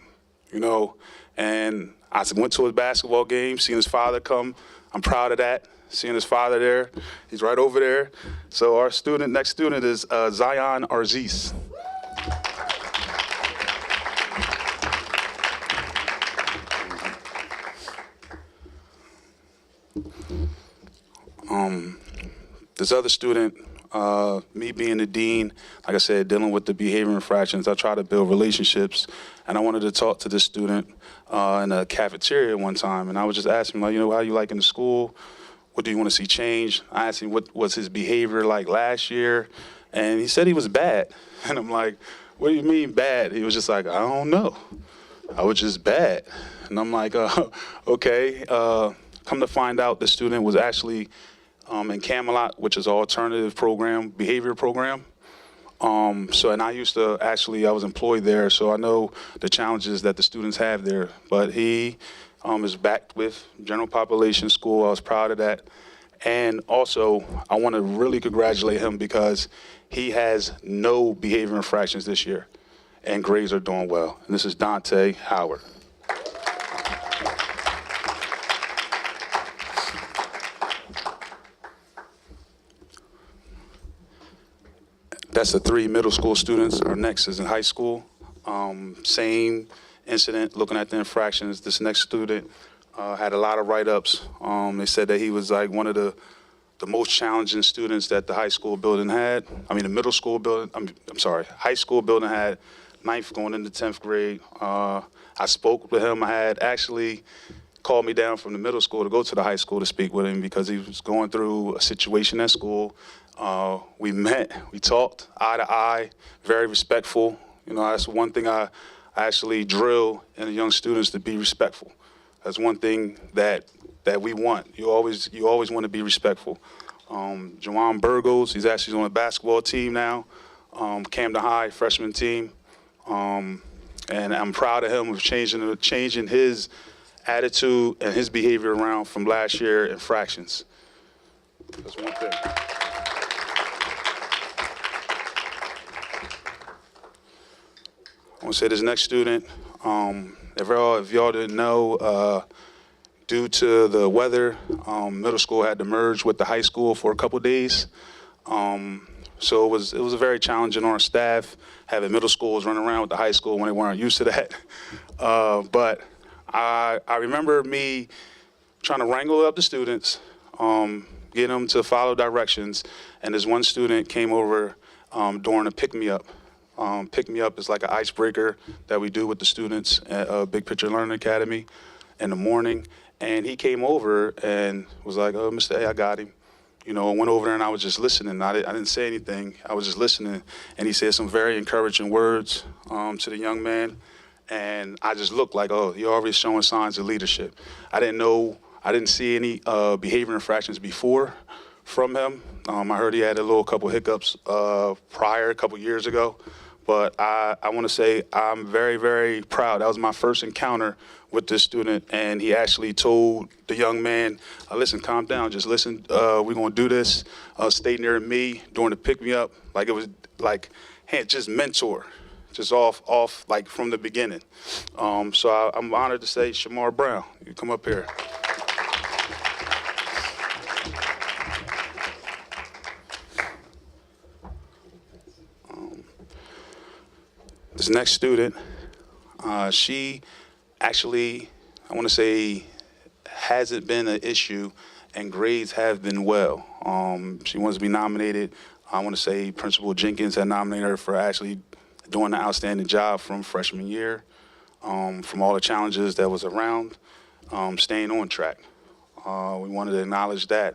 And I went to his basketball game, seeing his father come. I'm proud of that. Seeing his father there, he's right over there. So our next student is Zion Arziz. This other student, me being the dean, like I said, dealing with the behavior infractions, I try to build relationships. And I wanted to talk to this student in a cafeteria one time. And I was just asking him, how you like in the school? What do you want to see change? I asked him what was his behavior like last year. And he said he was bad. And I'm like, what do you mean bad? He was just like, I don't know. I was just bad. And I'm like, okay. Come to find out, the student was actually in Camelot, which is an alternative program, behavior program. And I used to I was employed there, so I know the challenges that the students have there. But he is backed with general population school. I was proud of that. And also, I want to really congratulate him because he has no behavior infractions this year, and grades are doing well. And this is Dante Howard. That's the 3 middle school students. Our next is in high school. Same incident, looking at the infractions. This next student had a lot of write-ups. They said that he was like one of the most challenging students that the high school building had. I mean, the middle school building, I'm sorry, high school building had, 9th going into 10th grade. I spoke with him. I had actually called me down from the middle school to go to the high school to speak with him because he was going through a situation at school. We met, we talked eye to eye, very respectful. You know, that's one thing I actually drill in the young students, to be respectful. That's one thing that we want. You always want to be respectful. Jawan Burgos, he's actually on the basketball team now, Camden High freshman team. And I'm proud of him of changing his attitude and his behavior around from last year in fractions. That's one thing. I want to say this next student, if y'all didn't know, due to the weather, middle school had to merge with the high school for a couple days. So it was very challenging on our staff, having middle schools run around with the high school when they weren't used to that. But I remember me trying to wrangle up the students, get them to follow directions, and this one student came over during a pick-me-up. Pick-me-up is like an icebreaker that we do with the students at Big Picture Learning Academy in the morning. And he came over and was like, oh, Mr. A, I got him. You know, I went over there and I was just listening. I didn't say anything. I was just listening. And he said some very encouraging words to the young man. And I just looked like, oh, you're already showing signs of leadership. I didn't see any behavior infractions before from him. I heard he had a couple hiccups prior, a couple years ago. But I want to say I'm very, very proud. That was my first encounter with this student, and he actually told the young man, listen, calm down, just listen, we're going to do this, stay near me during the pick-me-up. Like it was like, hey, just mentor, just off like from the beginning. So I'm honored to say, Shamar Brown, you come up here. This next student, she actually, I want to say, hasn't been an issue, and grades have been well. She wants to be nominated. I want to say Principal Jenkins had nominated her for actually doing an outstanding job from freshman year, from all the challenges that was around, staying on track. We wanted to acknowledge that.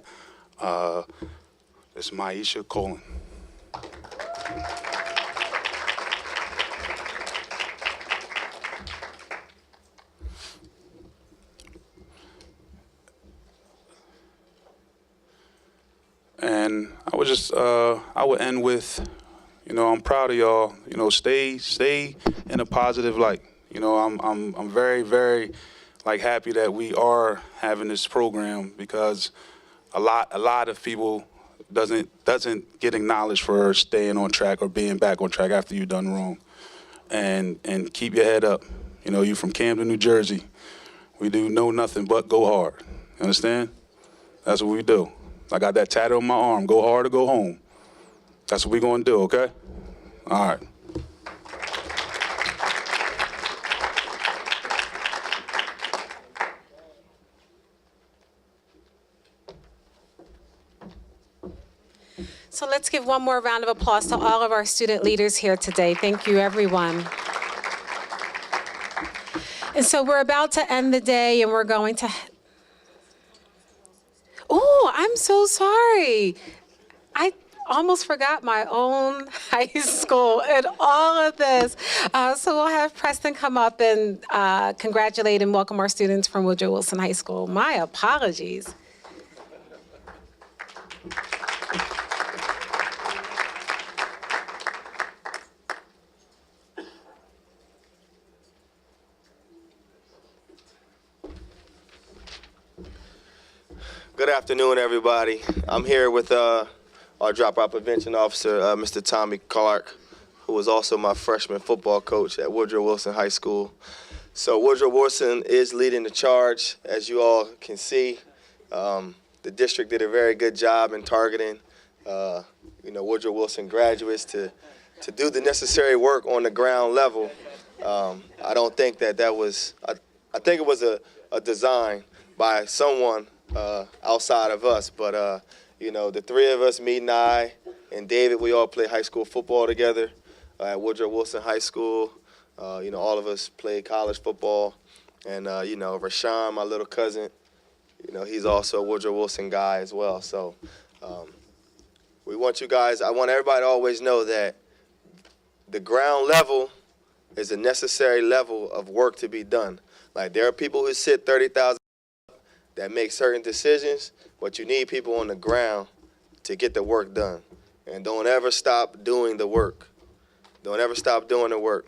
It's Maisha Colin. And I would I would end with, you know, I'm proud of y'all. You know, stay in a positive light. You know, I'm very, very like happy that we are having this program, because a lot of people doesn't get acknowledged for staying on track or being back on track after you've done wrong. And keep your head up. You know, you from Camden, New Jersey. We do know nothing but go hard. You understand? That's what we do. I got that tattoo on my arm. Go hard or go home. That's what we're going to do, okay? All right. So let's give one more round of applause to all of our student leaders here today. Thank you, everyone. And so we're about to end the day, and we're going to... Oh, I'm so sorry. almost forgot my own high school and all of this. So we'll have Preston come up and congratulate and welcome our students from Woodrow Wilson High School. My apologies. Good afternoon, everybody. I'm here with our dropout prevention officer, Mr. Tommy Clark, who was also my freshman football coach at Woodrow Wilson High School. So Woodrow Wilson is leading the charge, as you all can see. The district did a very good job in targeting, Woodrow Wilson graduates to do the necessary work on the ground level. I don't think that was, I think it was a design by someone outside of us, but the three of us, me and I and David, we all play high school football together at Woodrow Wilson High School. All of us played college football, and Rashawn, my little cousin, he's also a Woodrow Wilson guy as well. So we want you guys, I want everybody to always know that the ground level is a necessary level of work to be done. Like, there are people who sit 30,000 that make certain decisions, but you need people on the ground to get the work done. And don't ever stop doing the work. Don't ever stop doing the work.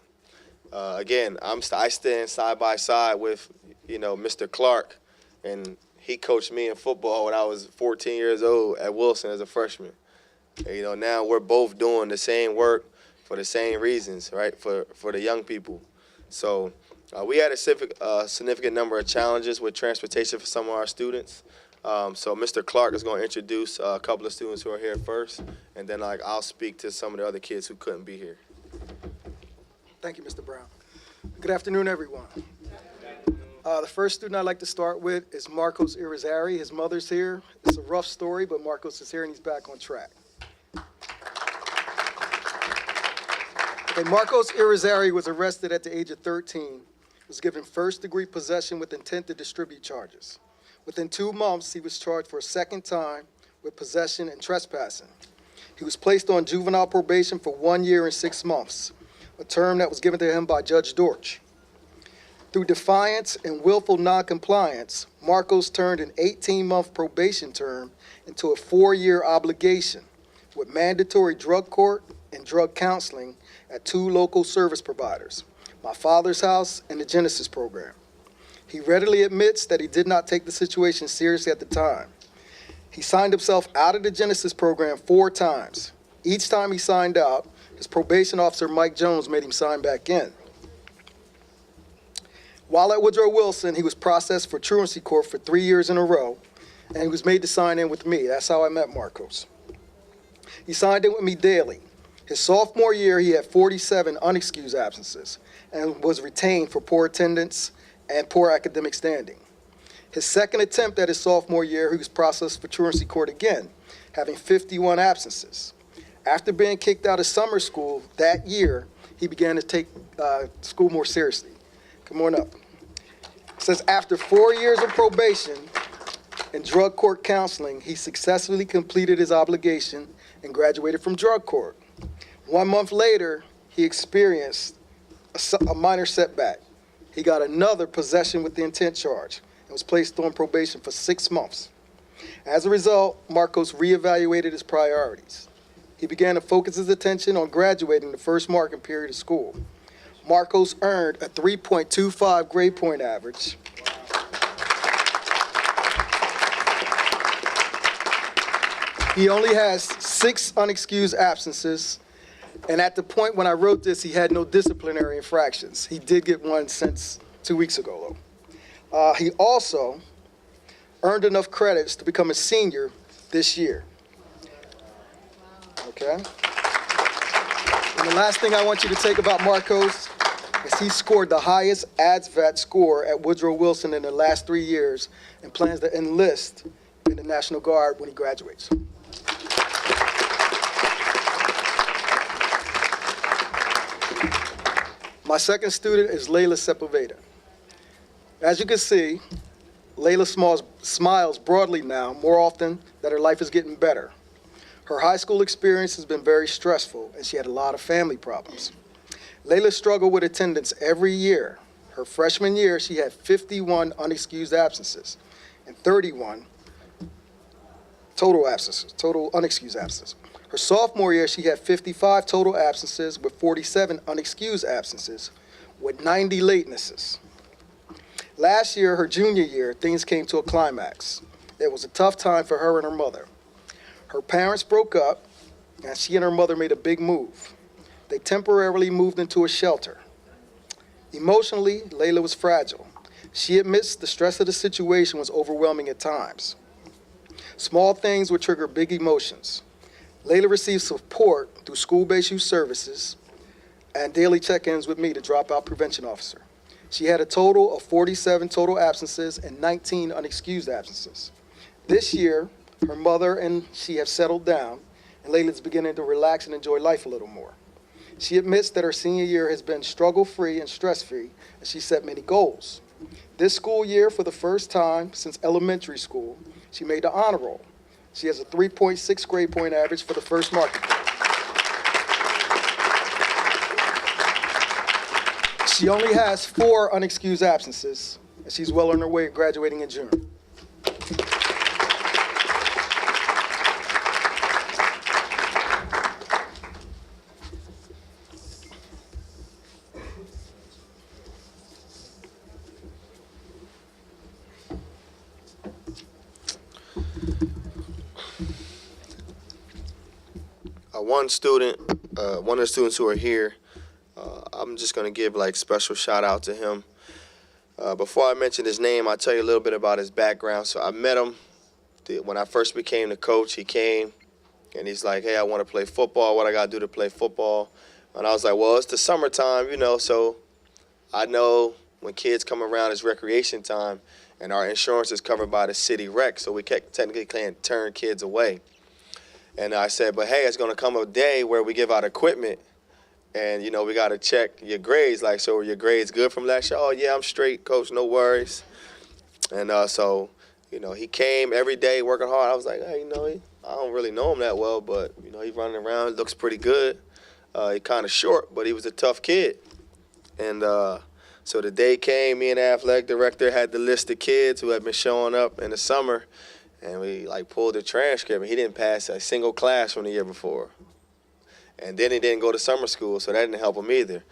Again, I stand side by side with, Mr. Clark, and he coached me in football when I was 14 years old at Wilson as a freshman. And, now we're both doing the same work for the same reasons, right, for the young people. So we had a significant number of challenges with transportation for some of our students. So Mr. Clark is going to introduce a couple of students who are here first, and then I'll speak to some of the other kids who couldn't be here. Thank you, Mr. Brown. Good afternoon, everyone. The first student I'd like to start with is Marcos Irizarry. His mother's here. It's a rough story, but Marcos is here and he's back on track. Okay, Marcos Irizarry was arrested at the age of 13. Was given first-degree possession with intent to distribute charges. Within 2 months, he was charged for a second time with possession and trespassing. He was placed on juvenile probation for 1 year and 6 months, a term that was given to him by Judge Dortch. Through defiance and willful noncompliance, Marcos turned an 18-month probation term into a 4-year obligation with mandatory drug court and drug counseling at 2 local service providers, My Father's House and the Genesis program. He readily admits that he did not take the situation seriously at the time. He signed himself out of the Genesis program 4 times. Each time he signed out, his probation officer, Mike Jones, made him sign back in. While at Woodrow Wilson, he was processed for truancy court for 3 years in a row, and he was made to sign in with me. That's how I met Marcos. He signed in with me daily. His sophomore year, he had 47 unexcused absences and was retained for poor attendance and poor academic standing. His second attempt at his sophomore year, he was processed for truancy court again, having 51 absences. After being kicked out of summer school that year, he began to take school more seriously. Come on up. It says after 4 years of probation and drug court counseling, he successfully completed his obligation and graduated from drug court. 1 month later, he experienced a minor setback. He got another possession with the intent charge and was placed on probation for 6 months. As a result, Marcos reevaluated his priorities. He began to focus his attention on graduating the first marking period of school. Marcos earned a 3.25 grade point average. He only has 6 unexcused absences, and at the point when I wrote this, he had no disciplinary infractions. He did get one since 2 weeks ago, though. He also earned enough credits to become a senior this year. Okay? And the last thing I want you to take about Marcos is he scored the highest ASVAT score at Woodrow Wilson in the last 3 years and plans to enlist in the National Guard when he graduates. My second student is Layla Sepulveda. As you can see, Layla smiles broadly now, more often that her life is getting better. Her high school experience has been very stressful, and she had a lot of family problems. Layla struggled with attendance every year. Her freshman year, she had 51 unexcused absences and 31 total unexcused absences. Her sophomore year, she had 55 total absences with 47 unexcused absences with 90 latenesses. Last year, her junior year, things came to a climax. It was a tough time for her and her mother. Her parents broke up, and she and her mother made a big move. They temporarily moved into a shelter. Emotionally, Layla was fragile. She admits the stress of the situation was overwhelming at times. Small things would trigger big emotions. Layla received support through school-based youth services and daily check-ins with me, the dropout prevention officer. She had a total of 47 total absences and 19 unexcused absences. This year, her mother and she have settled down, and Layla's beginning to relax and enjoy life a little more. She admits that her senior year has been struggle-free and stress-free, and she set many goals. This school year, for the first time since elementary school, she made the honor roll. She has a 3.6 grade point average for the first marking grade. She only has 4 unexcused absences, and she's well on her way to graduating in June. One of the students who are here, I'm just going to give like special shout out to him. Before I mention his name, I'll tell you a little bit about his background. So I met him when I first became the coach. He came and he's like, hey, I want to play football. What I got to do to play football? And I was like, well, it's the summertime, you know, so I know when kids come around, it's recreation time, and our insurance is covered by the city rec, so we technically can't turn kids away. And I said, but hey, it's going to come a day where we give out equipment, and, you know, we got to check your grades. Like, so are your grades good from last year? Oh, yeah, I'm straight, coach, no worries. And so, you know, he came every day working hard. I was like, hey, you know, I don't really know him that well, but, you know, he's running around, looks pretty good. He kind of short, but he was a tough kid. And so the day came, me and the athletic director had the list of kids who had been showing up in the summer, and we like pulled the transcript, and he didn't pass a single class from the year before. And then he didn't go to summer school, so that didn't help him either.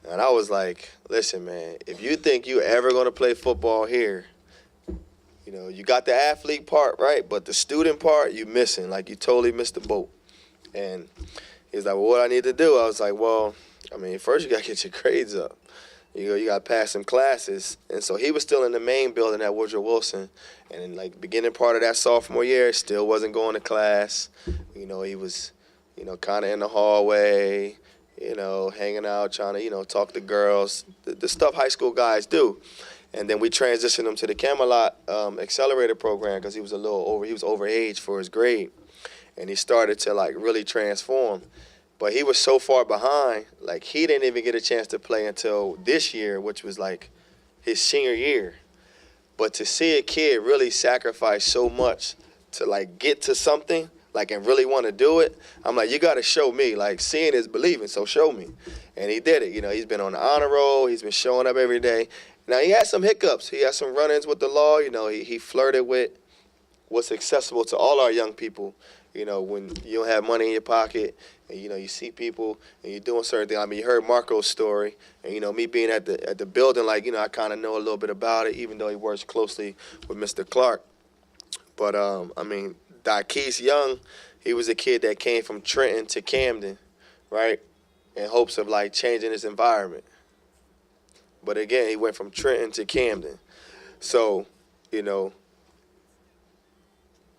And I was like, listen, man, if you think you're ever going to play football here, you know, you got the athlete part, right? But the student part, you missing. Like, you totally missed the boat. And he was like, well, what I need to do? I was like, well, I mean, first you got to get your grades up. You got to pass some classes. And so he was still in the main building at Woodrow Wilson. And in, like, beginning part of that sophomore year, still wasn't going to class. You know, he was, you know, kind of in the hallway, you know, hanging out, trying to, you know, talk to girls, the stuff high school guys do. And then we transitioned him to the Camelot accelerator program because he was over age for his grade. And he started to, like, really transform. But he was so far behind, like, he didn't even get a chance to play until this year, which was, like, his senior year. But to see a kid really sacrifice so much to, like, get to something, like, and really want to do it, I'm like, you got to show me. Like, seeing is believing, so show me. And he did it. You know, he's been on the honor roll. He's been showing up every day. Now, he had some hiccups. He had some run-ins with the law. You know, he flirted with what's accessible to all our young people. You know, when you don't have money in your pocket and, you know, you see people and you're doing certain things. I mean, you heard Marco's story. And, you know, me being at the building, like, you know, I kind of know a little bit about it, even though he works closely with Mr. Clark. But, I mean, Dakees Young, he was a kid that came from Trenton to Camden, right, in hopes of, like, changing his environment. But, again, he went from Trenton to Camden. So, you know,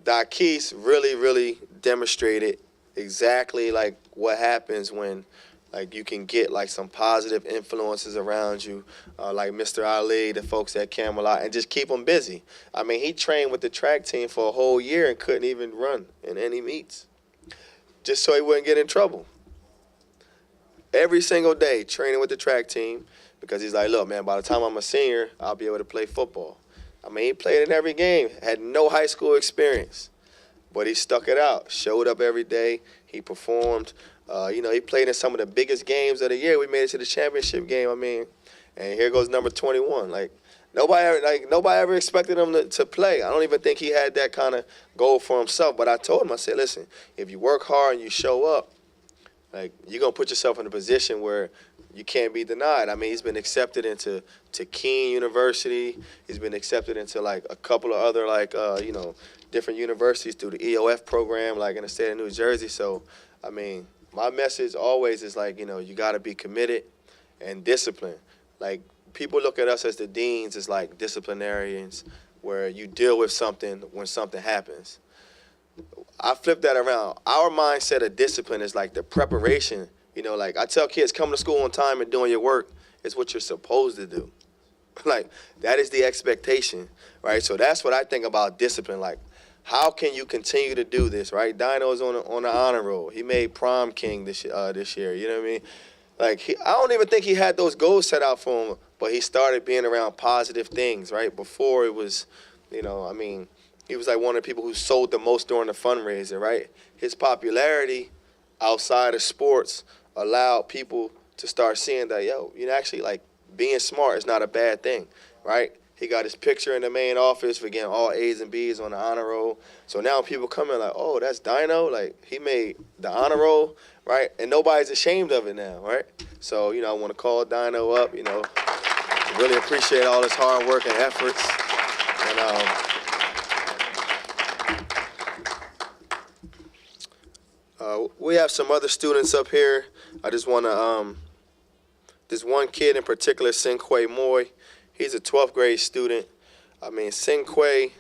Dakees really, really demonstrated exactly, like, what happens when, like, you can get, like, some positive influences around you, like Mr. Ali, the folks at Camelot, and just keep them busy. I mean, he trained with the track team for a whole year and couldn't even run in any meets, just so he wouldn't get in trouble. Every single day training with the track team because he's like, look, man, by the time I'm a senior, I'll be able to play football. I mean, he played in every game, had no high school experience. but he stuck it out, showed up every day. He performed. He played in some of the biggest games of the year. We made it to the championship game. I mean, and here goes number 21. Nobody ever expected him to play. I don't even think he had that kind of goal for himself. But I told him, I said, listen, if you work hard and you show up, you're gonna put yourself in a position where you can't be denied. I mean, he's been accepted into Keene University. He's been accepted into a couple of other different universities through the EOF program, in the state of New Jersey. So, I mean, my message always is you got to be committed and disciplined. People look at us as the deans as disciplinarians, where you deal with something when something happens. I flip that around. Our mindset of discipline is the preparation. I tell kids, coming to school on time and doing your work is what you're supposed to do. That is the expectation, right? So that's what I think about discipline. How can you continue to do this, right? Dino's on the honor roll. He made prom king this year. You know what I mean? I don't even think he had those goals set out for him, but he started being around positive things, right? Before it was, he was one of the people who sold the most during the fundraiser, right? His popularity outside of sports allowed people to start seeing that, actually, being smart is not a bad thing, right? He got his picture in the main office for getting all A's and B's on the honor roll. So now people come in oh, that's Dino. He made the honor roll, right? And nobody's ashamed of it now, right? So, I want to call Dino up, really appreciate all his hard work and efforts. And we have some other students up here. I just want to, this one kid in particular, Sinquay Moy, he's a 12th grade student. I mean, Sinquay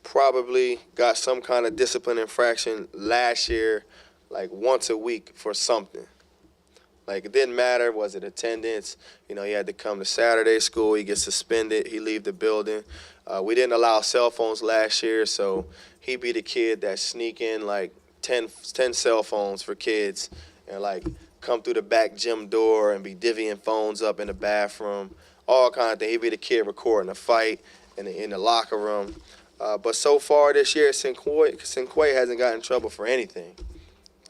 probably got some kind of discipline infraction last year, once a week for something. It didn't matter, was it attendance? He had to come to Saturday school, he gets suspended, he leave the building. We didn't allow cell phones last year, so he be the kid that sneak in 10 cell phones for kids and come through the back gym door and be divvying phones up in the bathroom, all kind of things. He'd be the kid recording a fight in the locker room. But so far this year, Sinquay hasn't gotten in trouble for anything.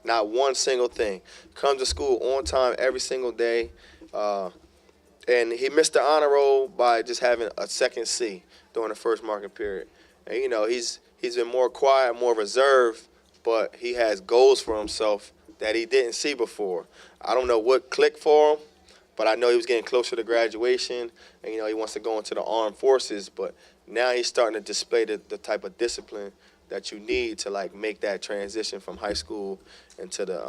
Not one single thing. Comes to school on time every single day. And he missed the honor roll by just having a second C during the first marking period. And, he's been more quiet, more reserved, but he has goals for himself that he didn't see before. I don't know what clicked for him, but I know he was getting closer to graduation, and, he wants to go into the armed forces, but now he's starting to display the type of discipline that you need to make that transition from high school into that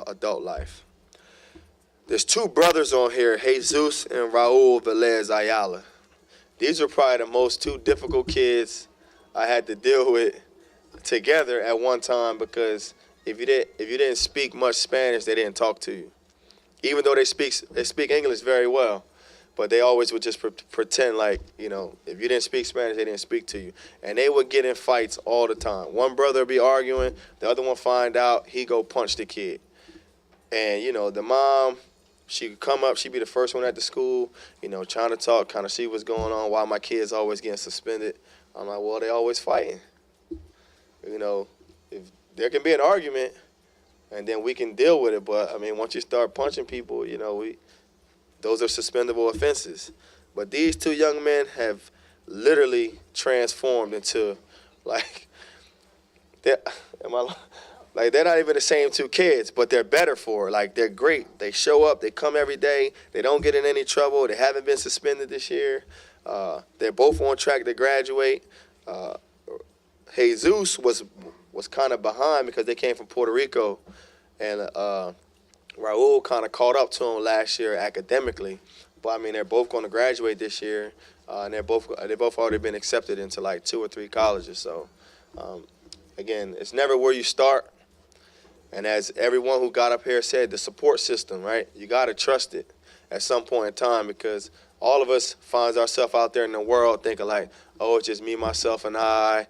adult life. There's two brothers on here, Jesus and Raul Velez Ayala. These are probably the most two difficult kids I had to deal with together at one time, because if you didn't speak much Spanish, they didn't talk to you. Even though they speak English very well, but they always would just pretend if you didn't speak Spanish, they didn't speak to you. And they would get in fights all the time. One brother would be arguing, the other one find out, he go punch the kid. And, the mom, she would come up, she'd be the first one at the school, trying to talk, kind of see what's going on, why my kid's always getting suspended. I'm like, well, they always fighting. If there can be an argument, and then we can deal with it. But, I mean, once you start punching people, those are suspendable offenses. But these two young men have literally transformed into, they're not even the same two kids, but they're better for it. They're great. They show up. They come every day. They don't get in any trouble. They haven't been suspended this year. They're both on track to graduate. Jesus was kind of behind because they came from Puerto Rico, and Raul kind of caught up to him last year academically. But I mean, they're both going to graduate this year, and they both already been accepted into 2 or 3 colleges. So again, it's never where you start. And as everyone who got up here said, the support system, right? You got to trust it at some point in time, because all of us finds ourselves out there in the world thinking oh, it's just me, myself, and I.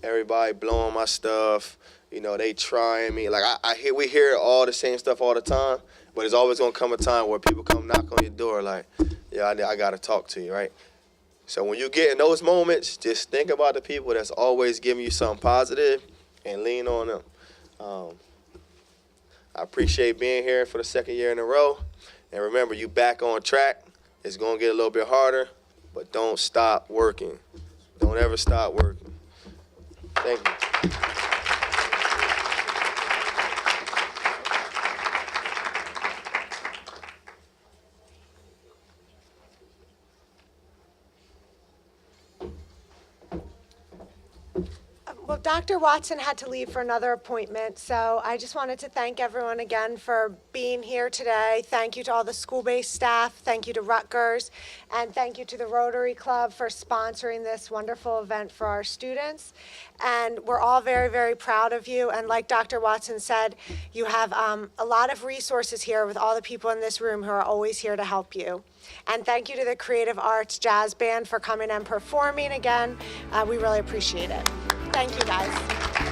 Everybody blowing my stuff. They trying me. We hear all the same stuff all the time, but there's always gonna come a time where people come knock on your door I gotta talk to you, right? So when you get in those moments, just think about the people that's always giving you something positive and lean on them. I appreciate being here for the second year in a row. And remember, you back on track. It's going to get a little bit harder, but don't stop working. Don't ever stop working. Thank you. Well, Dr. Watson had to leave for another appointment, so I just wanted to thank everyone again for being here today. Thank you to all the school-based staff. Thank you to Rutgers. And thank you to the Rotary Club for sponsoring this wonderful event for our students. And we're all very, very proud of you. And like Dr. Watson said, you have a lot of resources here with all the people in this room who are always here to help you. And thank you to the Creative Arts Jazz Band for coming and performing again. We really appreciate it. Thank you, guys.